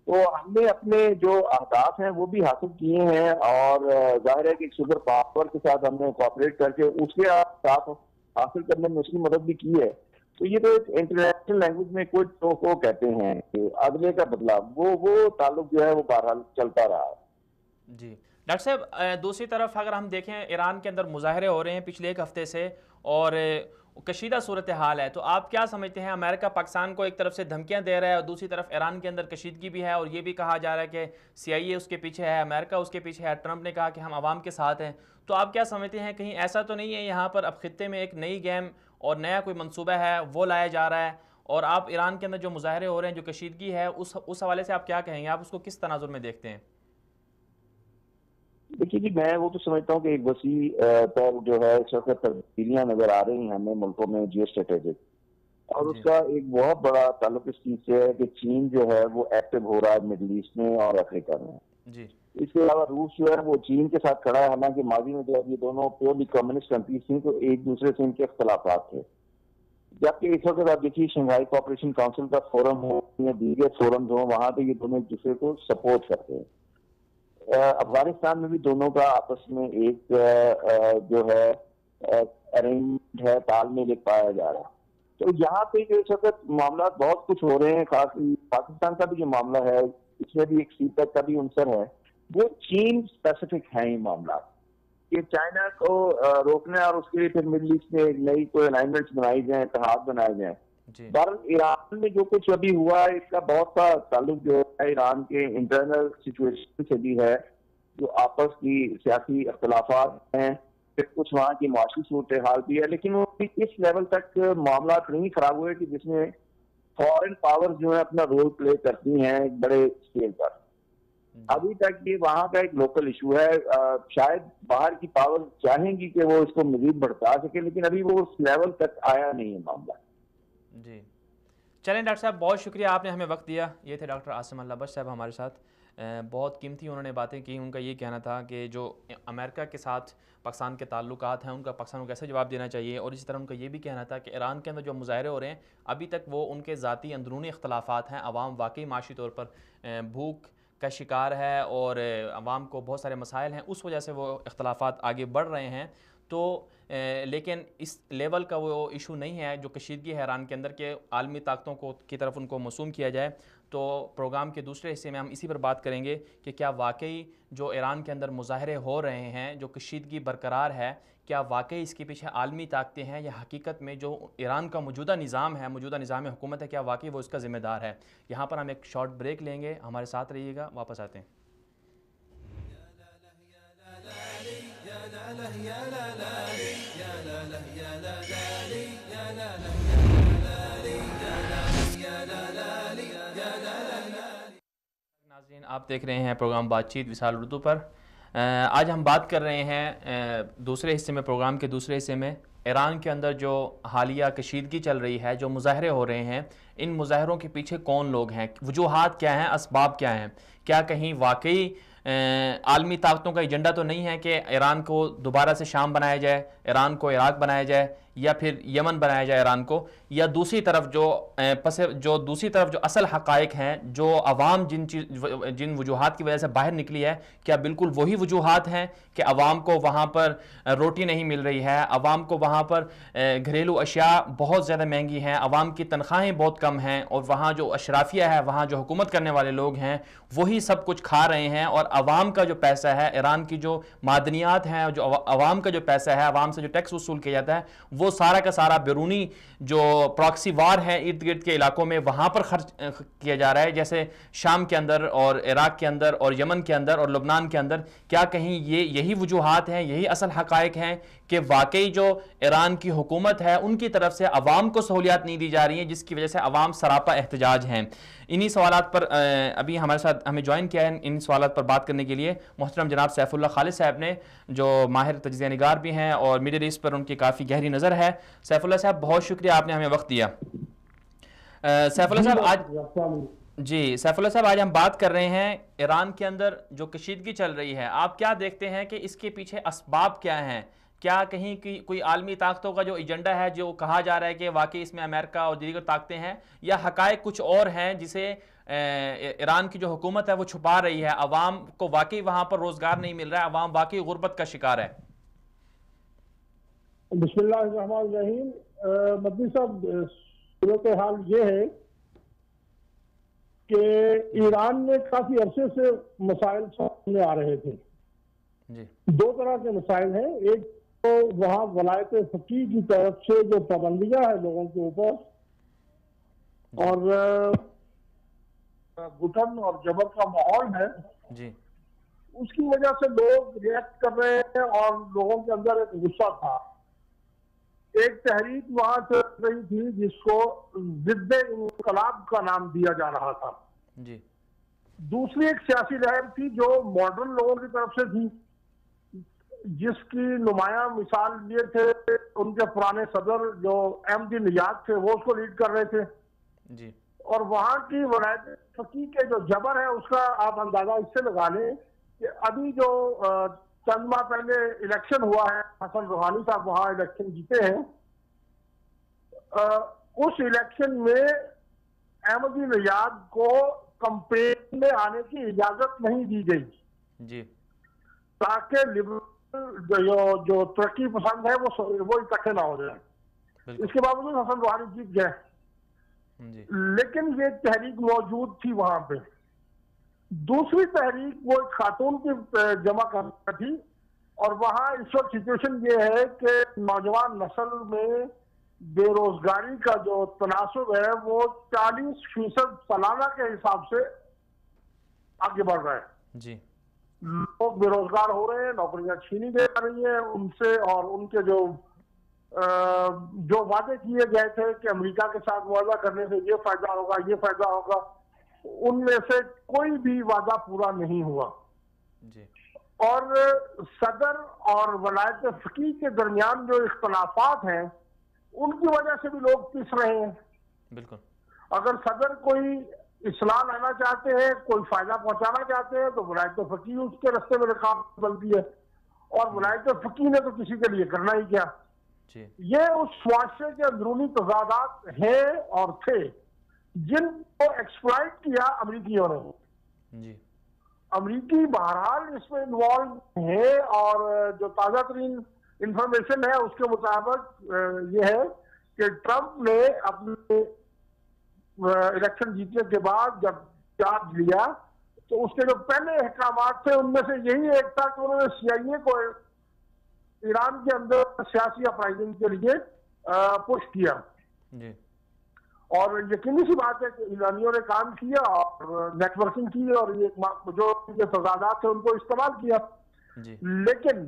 [SPEAKER 4] تو ہم نے اپنے جو اہداف ہیں وہ بھی حاصل کیے ہیں، اور ظاہر ہے کہ ایک سپر پاور کے ساتھ ہم نے کوآپریٹ کر کے اس کے اہداف حاصل کرنے میں اس کی مدد بھی کی ہے. تو یہ تو ایک انٹرنیشنل لینگویج میں کوئی تو کہتے ہیں کہ اگلے کا بدلا وہ تعلق جو ہے وہ بہرحال چلتا رہا ہے.
[SPEAKER 2] جی ڈاکٹر صاحب، دوسری طرف اگر ہم دیکھیں ایران کے اندر مظاہرے ہو رہے ہیں پچھلے ایک ہفتے سے اور کشیدہ صورتحال ہے، تو آپ کیا سمجھتے ہیں؟ امریکہ پاکستان کو ایک طرف سے دھمکیاں دے رہا ہے اور دوسری طرف ایران کے اندر کشیدگی بھی ہے، اور یہ بھی کہا جا رہا ہے کہ CIA اس کے پیچھے ہے، امریکہ اس کے پیچھے ہے، ٹرمپ نے کہا کہ ہم عوام کے ساتھ ہیں. تو آپ کیا سمجھتے ہیں کہیں ایسا تو نہیں ہے یہاں پر اب خطے میں ایک نئی گیم اور نیا کوئی منصوبہ ہے وہ لایا جا رہا ہے؟ اور آپ ایران کے اندر جو مظاہرے ہو رہے ہیں، جو کشیدگی ہے، اس حوالے سے آپ کیا کہیں گے؟ آپ اس کو کس تناظر میں دیکھتے ہیں؟
[SPEAKER 4] دیکھیے جی، میں وہ تو سمجھتا ہوں کہ ایک وسیع پر جو ہے اس وقت تبدیلیاں نظر آ رہی ہیں ہمیں ملکوں میں جیو اسٹریٹجک، اور اس کا ایک بہت بڑا تعلق اس چیز سے ہے کہ چین جو ہے وہ ایکٹیو ہو رہا ہے مڈل ایسٹ میں اور افریقہ میں.
[SPEAKER 2] جی.
[SPEAKER 4] اس کے علاوہ روس جو ہے وہ چین کے ساتھ کھڑا ہے، حالانکہ ماضی میں جب یہ دونوں پیورلی کمیونسٹ کنٹریز تھیں تو ایک دوسرے سے ان کے اختلافات تھے، جبکہ اس وقت آپ دیکھیے شنگھائی کوآپریشن کونسل کا فورم ہو یا دیگر فورمز ہوں، وہاں پہ یہ دونوں ایک دوسرے کو سپورٹ کرتے ہیں. افغانستان میں بھی دونوں کا آپس میں ایک جو ہے ارینجمنٹ ہے، تال میل ایک پایا جا رہا ہے. تو یہاں پہ جو اس وقت معاملات بہت کچھ ہو رہے ہیں، خاص پاکستان کا بھی جو معاملہ ہے اس میں بھی ایک سی پیک کا بھی عنصر ہے، وہ چین اسپیسیفک ہیں یہ معاملات کہ چائنا کو روکنا، اور اس کے لیے پھر مڈل ایسٹ میں نئی کوئی الائنمنٹس بنائی جائیں، اتحاد بنائے جائیں. بہرحال ایران میں جو کچھ ابھی ہوا ہے اس کا بہت سا تعلق جو ہے ایران کے انٹرنل سچویشن سے بھی ہے، جو آپس کی سیاسی اختلافات ہیں، پھر کچھ وہاں کی معاشی صورتحال بھی ہے، لیکن وہ اس لیول تک معاملات نہیں خراب ہوئے کہ جس میں فارن پاور جو ہے اپنا رول پلے کرتی ہیں ایک بڑے اسکیل پر. ابھی تک یہ وہاں کا ایک لوکل ایشو ہے، شاید باہر کی پاور چاہیں گی کہ وہ اس کو مزید بڑھتا سکے، لیکن ابھی وہ اس لیول تک آیا نہیں ہے معاملہ.
[SPEAKER 2] جی چلیں ڈاکٹر صاحب، بہت شکریہ آپ نے ہمیں وقت دیا. یہ تھے ڈاکٹر عاصم اللہ بخش صاحب ہمارے ساتھ. بہت قیمتی انہوں نے باتیں کی. ان کا یہ کہنا تھا کہ جو امریکہ کے ساتھ پاکستان کے تعلقات ہیں ان کا پاکستان کو کیسے جواب دینا چاہیے، اور اسی طرح ان کا یہ بھی کہنا تھا کہ ایران کے اندر جو مظاہرے ہو رہے ہیں ابھی تک وہ ان کے ذاتی اندرونی اختلافات ہیں. عوام واقعی معاشی طور پر بھوک کا شکار ہے اور عوام کو بہت سارے مسائل ہیں، اس وجہ سے وہ اختلافات آگے بڑھ رہے ہیں. تو لیکن اس لیول کا وہ ایشو نہیں ہے جو کشیدگی ہے ایران کے اندر کہ عالمی طاقتوں کو کی طرف ان کو موسوم کیا جائے. تو پروگرام کے دوسرے حصے میں ہم اسی پر بات کریں گے کہ کیا واقعی جو ایران کے اندر مظاہرے ہو رہے ہیں، جو کشیدگی برقرار ہے، کیا واقعی اس کے پیچھے عالمی طاقتیں ہیں یا حقیقت میں جو ایران کا موجودہ نظام ہے، موجودہ نظام حکومت ہے، کیا واقعی وہ اس کا ذمہ دار ہے. یہاں پر ہم ایک شارٹ بریک لیں گے، ہمارے ساتھ رہیے گا، واپس آتے ہیں. ناظرین، آپ دیکھ رہے ہیں پروگرام بات چیت وصال اردو پر. آج ہم بات کر رہے ہیں دوسرے حصے میں، پروگرام کے دوسرے حصے میں، ایران کے اندر جو حالیہ کشیدگی چل رہی ہے، جو مظاہرے ہو رہے ہیں، ان مظاہروں کے پیچھے کون لوگ ہیں، وجوہات کیا ہیں، اسباب کیا ہیں. کیا کہیں واقعی عالمی طاقتوں کا ایجنڈا تو نہیں ہے کہ ایران کو دوبارہ سے شام بنایا جائے، ایران کو عراق بنایا جائے، یا پھر یمن بنایا جائے ایران کو، یا دوسری طرف جو دوسری طرف جو اصل حقائق ہیں، جو عوام جن وجوہات کی وجہ سے باہر نکلی ہے، کیا بالکل وہی وجوہات ہیں کہ عوام کو وہاں پر روٹی نہیں مل رہی ہے، عوام کو وہاں پر گھریلو اشیاء بہت زیادہ مہنگی ہیں، عوام کی تنخواہیں بہت کم ہیں، اور وہاں جو اشرافیہ ہے، وہاں جو حکومت کرنے والے لوگ ہیں وہی سب کچھ کھا رہے ہیں، اور عوام کا جو پیسہ ہے، ایران کی جو معدنیات ہیں، جو عوام کا جو پیسہ ہے، عوام سے جو ٹیکس وصول کیا جاتا ہے، وہ سارا کا سارا بیرونی جو پراکسی وار ہے ارد گرد کے علاقوں میں وہاں پر خرچ کیا جا رہا ہے، جیسے شام کے اندر اور عراق کے اندر اور یمن کے اندر اور لبنان کے اندر۔ کیا کہیں یہی وجوہات ہیں، یہی اصل حقائق ہیں کہ واقعی جو ایران کی حکومت ہے ان کی طرف سے عوام کو سہولیات نہیں دی جا رہی ہیں، جس کی وجہ سے عوام سراپا احتجاج ہیں؟ انہی سوالات پر ابھی ہمارے ساتھ ہمیں جوائن کیا ہے ان سوالات پر بات کرنے کے لیے محترم جناب سیف اللہ خالد صاحب نے، جو ماہر تجزیہ نگار بھی ہیں اور میڈل ایسٹ پر ان کی کافی گہری نظر ہے۔ سیف اللہ صاحب بہت شکریہ، آپ نے ہمیں وقت دیا۔ سیف اللہ صاحب آج ہم بات کر رہے ہیں ایران کے اندر جو کشیدگی چل رہی ہے، آپ کیا دیکھتے ہیں کہ اس کے پیچھے اسباب کیا ہیں؟ کیا کہیں کوئی عالمی طاقتوں کا جو ایجنڈا ہے، جو کہا جا رہا ہے کہ واقعی اس میں امریکہ اور دیگر طاقتیں ہیں، یا حقائق کچھ اور ہیں جسے ایران کی جو حکومت ہے وہ چھپا رہی ہے؟ عوام کو واقعی وہاں پر روزگار نہیں مل رہا ہے، عوام واقعی غربت کا شکار ہے؟
[SPEAKER 5] بسم اللہ الرحمن الرحیم۔ مدنی صاحب، صورتحال یہ ہے کہ ایران میں کافی عرصے سے مسائل سامنے آ رہے تھے۔ دو طرح کے مسائل ہیں، ایک تو وہاں ولایت فقیہ کی طرف سے جو پابندیاں ہیں لوگوں کے اوپر، اور گھٹن اور جبر کا ماحول ہے، اس کی وجہ سے لوگ ریئیکٹ کر رہے ہیں، اور لوگوں کے اندر ایک غصہ تھا۔ ایک تحریک وہاں چل رہی تھی جس کو ضد انقلاب کا نام دیا جا رہا تھا۔ دوسری ایک سیاسی لہر تھی جو ماڈرن لوگوں کی طرف سے تھی، جس کی نمایاں مثال یہ تھے ان کے پرانے صدر جو احمدی نژاد تھے، وہ اس کو لیڈ کر رہے تھے۔ اور وہاں کی ولایت فقیہ کے جو جبر ہے اس کا آپ اندازہ اس سے لگا لیں کہ ابھی جو چند ماہ پہلے الیکشن ہوا ہے، حسن روحانی صاحب وہاں الیکشن جیتے ہیں، اس الیکشن میں احمدی نژاد کو کمپین میں آنے کی اجازت نہیں دی گئی تاکہ لبرل جو ترقی پسند ہے وہ اکٹھے نہ ہو جائیں۔ اس کے باوجود حسن روحانی جیت گئے، لیکن یہ تحریک موجود تھی وہاں پہ۔ دوسری تحریک وہ ایک خاتون کی جمع کرنا تھی، اور وہاں اس وقت سچویشن یہ ہے کہ نوجوان نسل میں بے روزگاری کا جو تناسب ہے وہ 40% سالانہ کے حساب سے آگے بڑھ رہا ہے۔ لوگ بے روزگار ہو رہے ہیں، نوکریاں چھینی جا رہی ہیں ان سے، اور ان کے جو وعدے کیے گئے تھے کہ امریکہ کے ساتھ معاہدہ کرنے سے یہ فائدہ ہوگا، یہ فائدہ ہوگا، ان میں سے کوئی بھی وعدہ پورا نہیں ہوا۔ اور صدر اور ولایت فقیہ کے درمیان جو اختلافات ہیں ان کی وجہ سے بھی لوگ پس رہے ہیں۔ اگر صدر کوئی اصلاح لانا چاہتے ہیں، کوئی فائدہ پہنچانا چاہتے ہیں، تو ولایت فقیہ اس کے رستے میں رکاوٹ بنتی ہے، اور ولایت فقیہ نے تو کسی کے لیے کرنا ہی کیا۔ یہ اس معاشرے کے اندرونی تضادات ہیں اور تھے جن کو ایکسپلائٹ کیا امریکیوں نے۔ امریکی بہرحال اس میں انوالو ہے، اور جو تازہ ترین انفارمیشن ہے اس کے مطابق یہ ہے کہ ٹرمپ نے اپنے الیکشن جیتنے کے بعد جب چارج لیا تو اس کے جو پہلے احکامات تھے ان میں سے یہی ایک تھا کہ انہوں نے CIA کو ایران کے اندر سیاسی اپرائزنگ کے لیے پش کیا۔ اور یقینی سی بات ہے کہ ایرانیوں نے کام کیا اور نیٹ ورکنگ کی، اور یہ جو تضادات تھے ان کو استعمال کیا۔ لیکن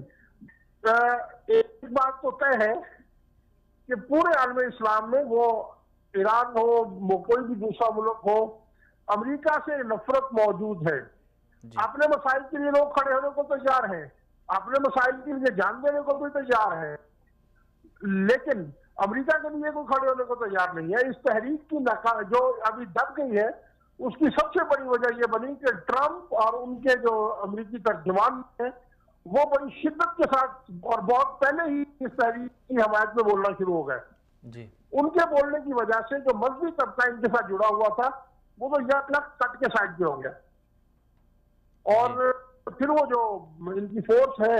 [SPEAKER 5] ایک بات تو طے ہے کہ پورے عالم اسلام میں، وہ ایران ہو، وہ کوئی بھی دوسرا ملک ہو، امریکہ سے نفرت موجود ہے۔ اپنے مسائل کے لیے لوگ کھڑے ہونے کو تیار ہیں، اپنے مسائل کے لیے جان دینے کو بھی تیار ہے، لیکن امریکہ کے لیے کوئی کھڑے ہونے کو تیار نہیں ہے۔ اس تحریک کی جو ابھی دب گئی ہے اس کی سب سے بڑی وجہ یہ بنی کہ ٹرمپ اور ان کے جو امریکی ترجمان ہیں وہ بڑی شدت کے ساتھ اور بہت پہلے ہی اس تحریک کی حمایت میں بولنا شروع ہو گئے.
[SPEAKER 2] جی
[SPEAKER 5] ان کے بولنے کی وجہ سے جو مذہبی طبقہ ان کے ساتھ جڑا ہوا تھا وہ تو یک کٹ کے سائڈ پہ ہو گیا. اور پھر وہ جو ان کی فورس ہے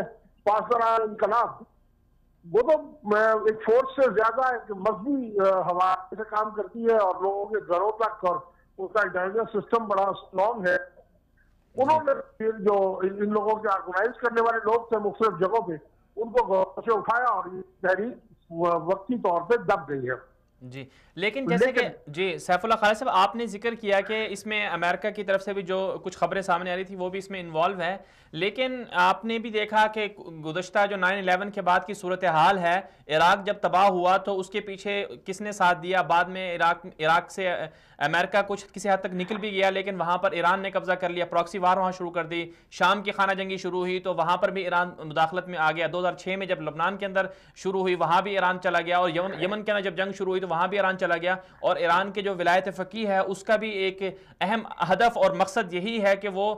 [SPEAKER 5] پاسداران انقلاب، وہ تو ایک فورس سے زیادہ ایک مذہبی حوالے سے کام کرتی ہے اور لوگوں کے گھروں تک، اور اس کا انٹیلیجنس سسٹم بڑا اسٹرانگ ہے. انہوں نے پھر جو ان لوگوں کے آرگنائز کرنے والے لوگ تھے مختلف جگہوں پہ، ان کو غور سے اٹھایا اور یہ تحریک وقتی طور پہ دب گئی ہے.
[SPEAKER 2] جی لیکن جیسے کہ جی سیف اللہ خالد صاحب آپ نے ذکر کیا کہ اس میں امریکہ کی طرف سے بھی جو کچھ خبریں سامنے آ رہی تھی وہ بھی اس میں انوالو ہے، لیکن آپ نے بھی دیکھا کہ گزشتہ جو 9/11 کے بعد کی صورتحال ہے، عراق جب تباہ ہوا تو اس کے پیچھے کس نے ساتھ دیا؟ بعد میں عراق سے امریکہ کچھ کسی حد تک نکل بھی گیا، لیکن وہاں پر ایران نے قبضہ کر لیا، پراکسی وار وہاں شروع کر دی. شام کی خانہ جنگی شروع ہوئی تو وہاں پر بھی ایران مداخلت میں آ گیا. 2006 میں جب لبنان کے اندر شروع ہوئی وہاں بھی ایران چلا گیا، اور یمن کے اندر جب جنگ شروع ہوئی تو وہاں بھی ایران چلا گیا. اور ایران کے جو ولایت فقیہ ہے اس کا بھی ایک اہم ہدف اور مقصد یہی ہے کہ وہ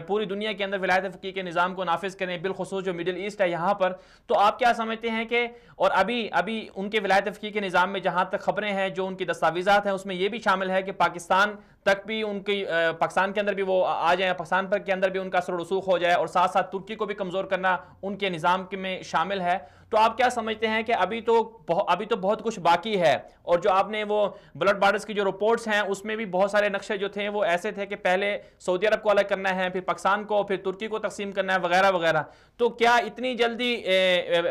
[SPEAKER 2] پوری دنیا کے اندر ولایت فقیہ کے نظام کو نافذ کریں، بالخصوص جو مڈل ایسٹ ہے یہاں پر. تو آپ کیا سمجھتے ہیں کہ اور ابھی ان کے ولایت فقیہ کے نظام میں جہاں تک خبریں ہیں، جو ان کی دستاویزات ہیں، اس میں یہ بھی شامل ہے کہ پاکستان تک بھی ان کی پاکستان کے اندر بھی وہ آ جائیں، پاکستان پر کے اندر بھی ان کا اثر و رسوخ ہو جائے، اور ساتھ ساتھ ترکی کو بھی کمزور کرنا ان کے نظام میں شامل ہے. تو آپ کیا سمجھتے ہیں کہ ابھی تو بہت کچھ باقی ہے؟ اور جو آپ نے وہ بلڈ بارڈرز کی جو رپورٹس ہیں اس میں بھی بہت سارے نقشے جو تھے وہ ایسے تھے کہ پہلے سعودی عرب کو الگ کرنا ہے، پھر پاکستان کو، پھر ترکی کو تقسیم کرنا ہے، وغیرہ وغیرہ. تو کیا اتنی جلدی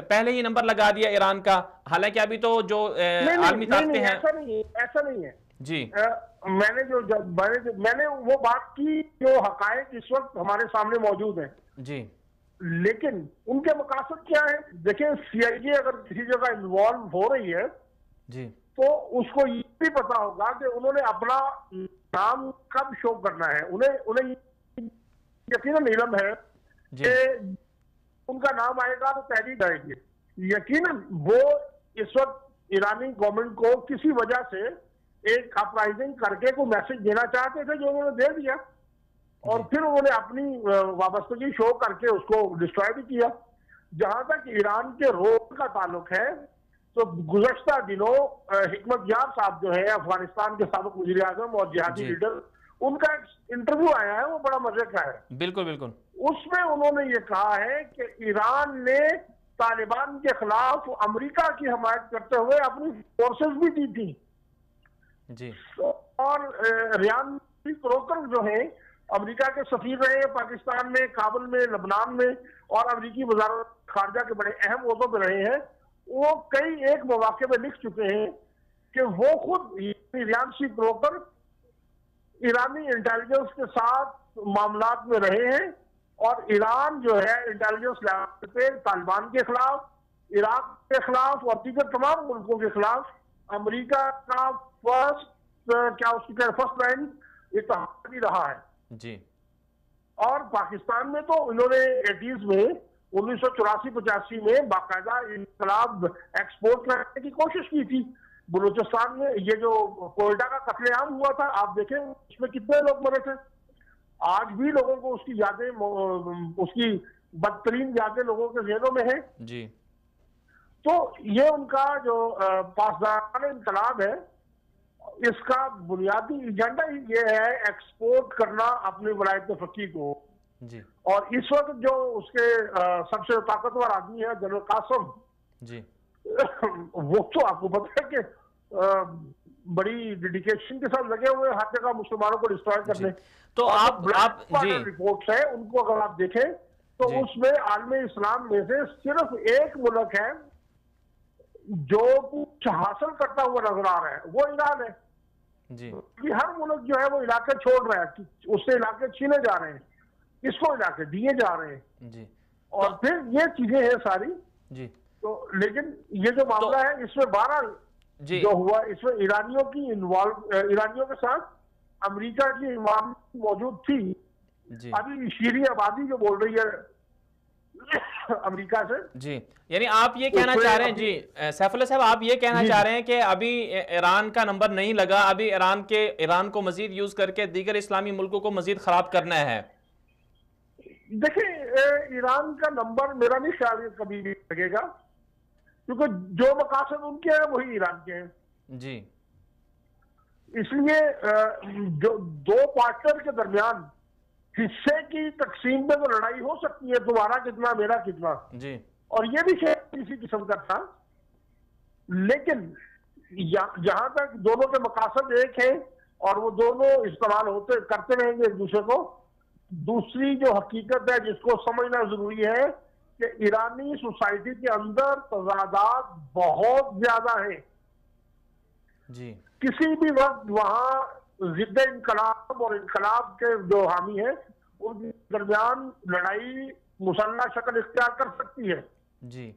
[SPEAKER 2] پہلے ہی نمبر لگا دیا ایران کا؟ حالانکہ ابھی تو جو عالمی طاقتیں ہیں.
[SPEAKER 5] ایسا نہیں ہے.
[SPEAKER 2] جی
[SPEAKER 5] میں نے وہ بات کی جو حقائق اس وقت ہمارے سامنے موجود ہیں.
[SPEAKER 2] جی
[SPEAKER 5] لیکن ان کے مقاصد کیا ہے؟ دیکھیں سی آئی اے اگر کسی جگہ انوالو ہو رہی ہے
[SPEAKER 2] جی
[SPEAKER 5] تو اس کو یہ بھی پتا ہوگا کہ انہوں نے اپنا نام کب شو کرنا ہے. انہیں یقیناً علم ہے کہ ان کا نام آئے گا تو تحریک آئے گی. یقیناً وہ اس وقت ایرانی گورنمنٹ کو کسی وجہ سے ایک اپرائزنگ کر کے کوئی میسج دینا چاہتے تھے جو انہوں نے دے دیا، اور پھر انہوں نے اپنی وابستگی شو کر کے اس کو ڈسٹرائے بھی کیا. جہاں تک ایران کے رول کا تعلق ہے تو گزشتہ دنوں حکمت یار صاحب جو ہے افغانستان کے سابق وزیر اعظم اور جہادی لیڈر، ان کا ایک انٹرویو آیا ہے، وہ بڑا مزے کا ہے.
[SPEAKER 2] بالکل بالکل.
[SPEAKER 5] اس میں انہوں نے یہ کہا ہے کہ ایران نے طالبان کے خلاف امریکہ کی حمایت کرتے ہوئے اپنی فورسز بھی دی تھی.
[SPEAKER 2] جی
[SPEAKER 5] اور ریان کروکر جو ہیں امریکہ کے سفیر رہے ہیں پاکستان میں، کابل میں، لبنان میں، اور امریکی وزارت خارجہ کے بڑے اہم عہدوں پہ رہے ہیں. وہ کئی ایک مواقع میں لکھ چکے ہیں کہ وہ خود ریان سی کروکر ایرانی انٹیلیجنس کے ساتھ معاملات میں رہے ہیں، اور ایران جو ہے انٹیلیجنس لیول پہ طالبان کے خلاف، عراق کے خلاف اور دیگر تمام ملکوں کے خلاف امریکہ کا فرسٹ لائن اتحادی رہا ہے.
[SPEAKER 2] جی
[SPEAKER 5] اور پاکستان میں تو انہوں نے 80s میں 1984-85 میں باقاعدہ انقلاب ایکسپورٹ کرنے کی کوشش کی تھی. بلوچستان میں یہ جو کوئٹہ کا قتل عام ہوا تھا، آپ دیکھیں اس میں کتنے لوگ مرے تھے. آج بھی لوگوں کو اس کی یادیں، اس کی بدترین یادیں لوگوں کے ذہنوں میں ہیں.
[SPEAKER 2] جی
[SPEAKER 5] تو یہ ان کا جو پاسداران انقلاب ہے، اس کا بنیادی ایجنڈا یہ ہے ایکسپورٹ کرنا اپنی ولایت فقیہ کو.
[SPEAKER 2] جی
[SPEAKER 5] اور اس وقت جو اس کے سب سے طاقتور آدمی ہے جنرل قاسم،
[SPEAKER 2] جی
[SPEAKER 5] وہ تو آپ کو پتہ ہے کہ بڑی ڈیڈیکیشن کے ساتھ لگے ہوئے ہر جگہ مسلمانوں کو ڈسٹرائے کرنے.
[SPEAKER 2] تو آپ
[SPEAKER 5] رپورٹس ہیں ان کو اگر آپ دیکھیں تو اس میں عالم اسلام میں سے صرف ایک ملک ہے جو کچھ حاصل کرتا ہوا نظر آ رہا ہے، وہ ایران ہے.
[SPEAKER 2] جی
[SPEAKER 5] ہر ملک جو ہے وہ علاقے چھوڑ رہا ہے، اس سے علاقے چھینے جا رہے ہیں، اس کو علاقے دیے جا رہے ہیں.
[SPEAKER 2] جی
[SPEAKER 5] اور پھر یہ چیزیں ہیں ساری.
[SPEAKER 2] جی
[SPEAKER 5] تو لیکن یہ جو معاملہ ہے اس میں 12 جو ہوا، اس میں ایرانیوں کے ساتھ امریکہ کی عمارت موجود تھی. ابھی شیریں آبادی جو بول رہی ہے امریکہ سے.
[SPEAKER 2] جی یعنی آپ یہ کہنا چاہ رہے ہیں، جی سیف اللہ صاحب آپ یہ کہنا چاہ رہے ہیں کہ ابھی ایران کا نمبر نہیں لگا، ابھی ایران کو مزید یوز کر کے دیگر اسلامی ملکوں کو مزید خراب کرنا ہے.
[SPEAKER 5] دیکھیں ایران کا نمبر میرا نہیں خیال ہے کبھی بھی لگے گا، کیونکہ جو مقاصد ان کے ہیں وہی ایران کے ہیں
[SPEAKER 2] جی،
[SPEAKER 5] اس لیے جو دو پارٹنر کے درمیان حصے کی تقسیم میں تو لڑائی ہو سکتی ہے، تمہارا کتنا میرا کتنا،
[SPEAKER 2] جی،
[SPEAKER 5] اور یہ بھی شاید اسی قسم کا تھا، لیکن جہاں تک دونوں کے مقاصد ایک ہیں اور وہ دونوں استعمال کرتے رہیں گے ایک دوسرے کو. دوسری جو حقیقت ہے جس کو سمجھنا ضروری ہے کہ ایرانی سوسائٹی کے اندر تضادات بہت زیادہ ہیں.
[SPEAKER 2] جی،
[SPEAKER 5] کسی بھی وقت وہاں ضد انقلاب اور انقلاب کے جو حامی ہیں ان کے درمیان لڑائی مسلح شکل اختیار کر سکتی ہے.
[SPEAKER 2] جی،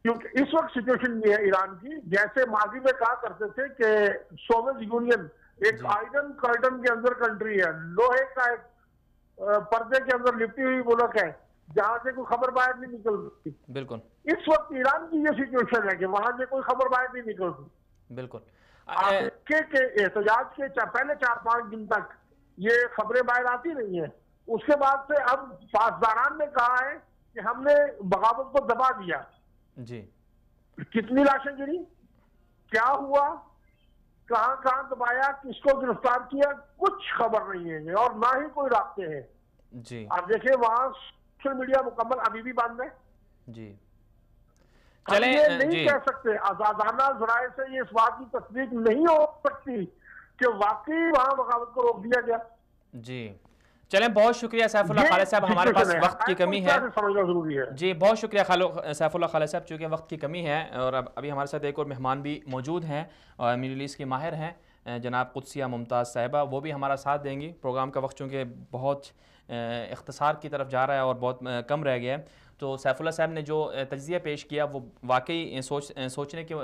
[SPEAKER 5] کیونکہ اس وقت سچویشن یہ ہے ایران کی، جیسے ماضی میں کہا کرتے تھے کہ سوویت یونین ایک آئرن کرٹن کے اندر کنٹری ہے، لوہے کا ایک پردے کے اندر لپٹی ہوئی ملک ہے جہاں سے کوئی خبر باہر نہیں نکل سکتی.
[SPEAKER 2] بالکل.
[SPEAKER 5] اس وقت ایران کی یہ سچویشن ہے کہ وہاں سے کوئی خبر باہر نہیں نکل سکتی.
[SPEAKER 2] بالکل.
[SPEAKER 5] کے احتجاج کے پہلے 4-5 دن تک یہ خبریں باہر آتی نہیں ہیں. اس کے بعد سے اب پاسداران نے کہا ہے کہ ہم نے بغاوت کو دبا دیا.
[SPEAKER 2] جی،
[SPEAKER 5] کتنی لاشیں گری، کیا ہوا، کہاں کہاں دبایا، کس کو گرفتار کیا، کچھ خبر نہیں ہے اور نہ ہی کوئی رابطے ہیں.
[SPEAKER 2] جی،
[SPEAKER 5] آپ دیکھیں وہاں سوشل میڈیا مکمل ابھی بھی بند ہے.
[SPEAKER 2] جی،
[SPEAKER 5] ہم یہ نہیں کہہ سکتے، آزادانہ ذرائع سے یہ اس بات کی تصدیق نہیں ہو سکتی کہ واقعی وہاں بغاوت کو روک دیا گیا.
[SPEAKER 2] جی، چلیں بہت شکریہ سیف اللہ خالد صاحب، ہمارے پاس وقت کی کمی ہے.
[SPEAKER 5] سمجھنا ضروری ہے.
[SPEAKER 2] جی بہت شکریہ سیف اللہ خالد صاحب، چونکہ وقت کی کمی ہے اور ابھی ہمارے ساتھ ایک اور مہمان بھی موجود ہیں اور میڈل ایسٹ کی ماہر ہیں جناب قدسیہ ممتاز صاحبہ، وہ بھی ہمارا ساتھ دیں گی. پروگرام کا وقت چونکہ بہت اختصار کی طرف جا رہا ہے اور بہت کم رہ گیا ہے، تو سیف اللہ صاحب نے جو تجزیہ پیش کیا وہ واقعی سوچنے کے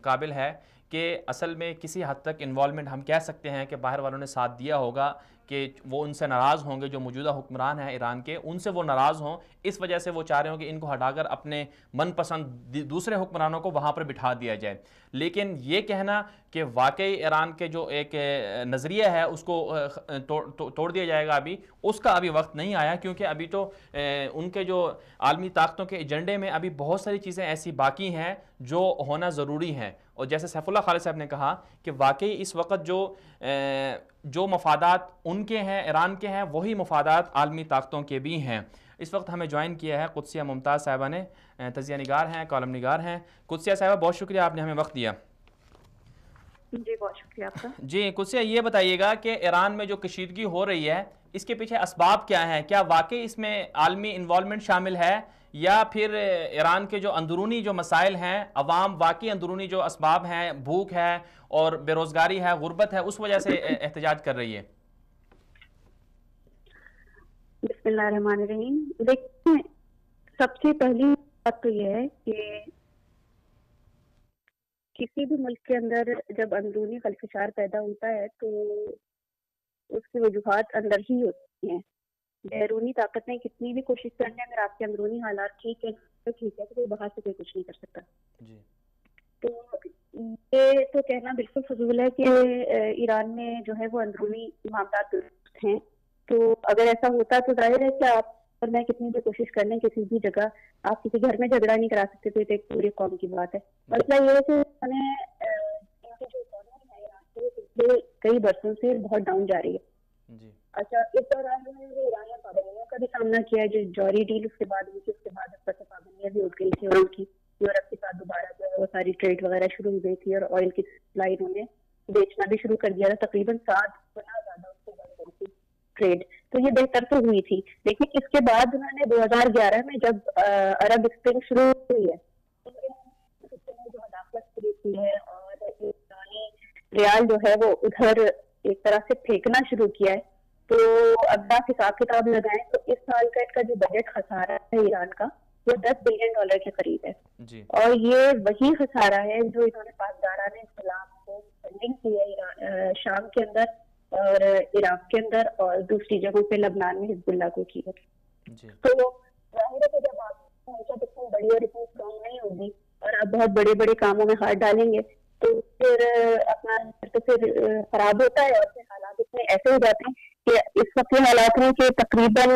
[SPEAKER 2] قابل ہے کہ اصل میں کسی حد تک انوالومنٹ ہم کہہ سکتے ہیں کہ باہر والوں نے ساتھ دیا ہوگا کہ وہ ان سے ناراض ہوں گے، جو موجودہ حکمران ہیں ایران کے ان سے وہ ناراض ہوں، اس وجہ سے وہ چاہ رہے ہوں کہ ان کو ہٹا کر اپنے من پسند دوسرے حکمرانوں کو وہاں پر بٹھا دیا جائے. لیکن یہ کہنا کہ واقعی ایران کے جو ایک نظریہ ہے اس کو توڑ دیا جائے گا، ابھی اس کا ابھی وقت نہیں آیا، کیونکہ ابھی تو ان کے جو عالمی طاقتوں کے ایجنڈے میں ابھی بہت ساری چیزیں ایسی باقی ہیں جو ہونا ضروری ہیں. اور جیسے سیف اللہ خالد صاحب نے کہا کہ واقعی اس وقت جو مفادات ان کے ہیں، ایران کے ہیں، وہی مفادات عالمی طاقتوں کے بھی ہیں. اس وقت ہمیں جوائن کیا ہے قدسیہ ممتاز صاحبہ نے، تجزیہ نگار ہیں، کالم نگار ہیں. قدسیہ صاحبہ بہت شکریہ، آپ نے ہمیں وقت دیا.
[SPEAKER 6] جی بہت شکریہ آپ کا.
[SPEAKER 2] جی قدسیہ یہ بتائیے گا کہ ایران میں جو کشیدگی ہو رہی ہے اس کے پیچھے اسباب کیا ہیں؟ کیا واقعی اس میں عالمی انوالومنٹ شامل ہے یا پھر ایران کے جو اندرونی جو مسائل ہیں، عوام واقعی اندرونی جو اسباب ہیں، بھوک ہے اور بے روزگاری ہے، غربت ہے، اس وجہ سے احتجاج کر رہی ہے؟
[SPEAKER 6] بسم اللہ الرحمن الرحیم. دیکھیں سب سے پہلی بات تو یہ ہے کہ کسی بھی ملک کے اندر جب اندرونی خلفشار پیدا ہوتا ہے تو اس کی وجوہات اندر ہی ہوتی ہیں. بیرونی طاقت نے کتنی بھی کوشش کرنی ہے، اگر آپ کے اندرونی حالات ٹھیک ہے تو ٹھیک ہے، تو کوئی باہر سے کوئی کچھ نہیں کر سکتا.
[SPEAKER 2] جی.
[SPEAKER 6] تو یہ تو کہنا بالکل فضول ہے کہ ایران میں جو ہے وہ اندرونی معاملات درست ہیں. تو اگر ایسا ہوتا تو ظاہر ہے کہ آپ اور میں کتنی بھی کوشش کر لیں کسی بھی جگہ آپ کسی گھر میں جھگڑا نہیں کرا سکتے. تو یہ ایک پوری قوم کی بات ہے. مسئلہ یہ ہے کہ ان کی جو اکانومی ہے ایران سے پچھلے کئی برسوں سے بہت ڈاؤن جا رہی ہے. اچھا اس دوران میں ایرانی پابندیوں کا بھی سامنا کیا ہے، جو جوہری ڈیل اس کے بعد ہوئی تھی، اس کے بعد اب تک پابندیاں بھی اٹھ گئی تھی اور ان کی یورپ کے ساتھ دوبارہ جو ہے وہ ساری ٹریڈ وغیرہ شروع ہو گئی تھی اور آئل کی سپلائی انہوں نے بیچنا بھی شروع کر دیا تھا. تقریباً 7 گنا زیادہ اس سے بڑھ گئی تھی ٹریڈ. تو یہ بہتر تو ہوئی تھی، لیکن اس کے بعد انہوں نے 2011 میں جب عرب اسپرنگ شروع ہوئی ہے جو ہدافت شروع کی ہے اور ایرانی ریال جو ہے وہ ادھر ایک طرح سے پھینکنا شروع کیا ہے، تو اب آپ حساب کتاب لگائیں تو اس سال کا جو بجٹ خسارہ ہے ایران کا وہ $10 بلین کے قریب ہے. اور یہ وہی خسارہ ہے جو انہوں نے پاسداران اسلام کو فنڈنگ کی ہے شام کے اندر اور عراق کے اندر اور دوسری جگہوں پہ لبنان میں حزب اللہ کو کی ہے. تو ظاہر ہے کہ جب آپ اتنی بڑی اور اتنی اسٹرانگ نہیں ہوگی اور آپ بہت بڑے بڑے کاموں میں ہاتھ ڈالیں گے تو پھر اپنا تو پھر خراب ہوتا ہے اور پھر حالات اتنے ایسے ہو جاتے ہیں کہ اس وقت یہ حالات ہیں کہ تقریباً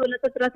[SPEAKER 6] 16-17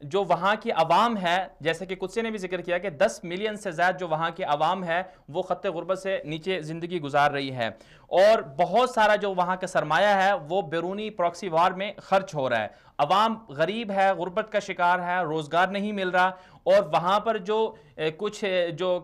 [SPEAKER 2] جو وہاں کی عوام ہے، جیسے کہ قدسی نے بھی ذکر کیا کہ 10 ملین سے زیادہ جو وہاں کی عوام ہے وہ خط غربت سے نیچے زندگی گزار رہی ہے، اور بہت سارا جو وہاں کا سرمایہ ہے وہ بیرونی پراکسی وار میں خرچ ہو رہا ہے، عوام غریب ہے، غربت کا شکار ہے، روزگار نہیں مل رہا، اور وہاں پر جو کچھ جو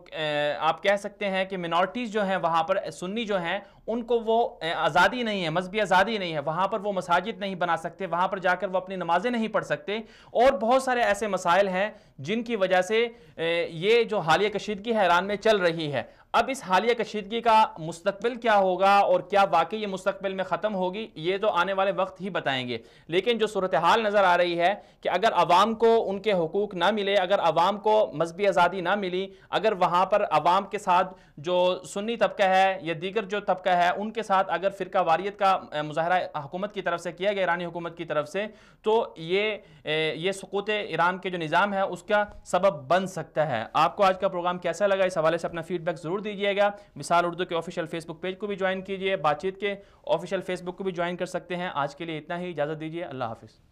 [SPEAKER 2] آپ کہہ سکتے ہیں کہ منارٹیز جو ہیں وہاں پر سنی جو ہیں ان کو وہ آزادی نہیں ہے، مذہبی آزادی نہیں ہے، وہاں پر وہ مساجد نہیں بنا سکتے، وہاں پر جا کر وہ اپنی نمازیں نہیں پڑھ سکتے، اور بہت سارے ایسے مسائل ہیں جن کی وجہ سے یہ جو حالیہ کشیدگی ہے ایران میں چل رہی ہے۔ اب اس حالیہ کشیدگی کا مستقبل کیا ہوگا اور کیا واقعی یہ مستقبل میں ختم ہوگی، یہ تو آنے والے وقت ہی بتائیں گے، لیکن جو صورتحال نظر آ رہی ہے کہ اگر عوام کو ان کے حقوق نہ ملے، اگر عوام کو مذہبی آزادی نہ ملی، اگر وہاں پر عوام کے ساتھ جو سنی طبقہ ہے یا دیگر جو طبقہ ہے ان کے ساتھ اگر فرقہ واریت کا مظاہرہ حکومت کی طرف سے کیا گیا، ایرانی حکومت کی طرف سے، تو یہ سقوط ایران کے جو نظام ہے اس کا سبب بن سکتا ہے۔ آپ کو آج کا پروگرام کیسا لگا، اس حوالے سے اپنا فیڈ بیک ضرور دیجیے گا۔ وصال اردو کے آفیشیل فیس بک پیج کو بھی جوائن کیجیے، بات چیت کے آفیشیل فیس بک کو بھی جوائن کر سکتے ہیں۔ آج کے لیے اتنا ہی، اجازت دیجیے، اللہ حافظ۔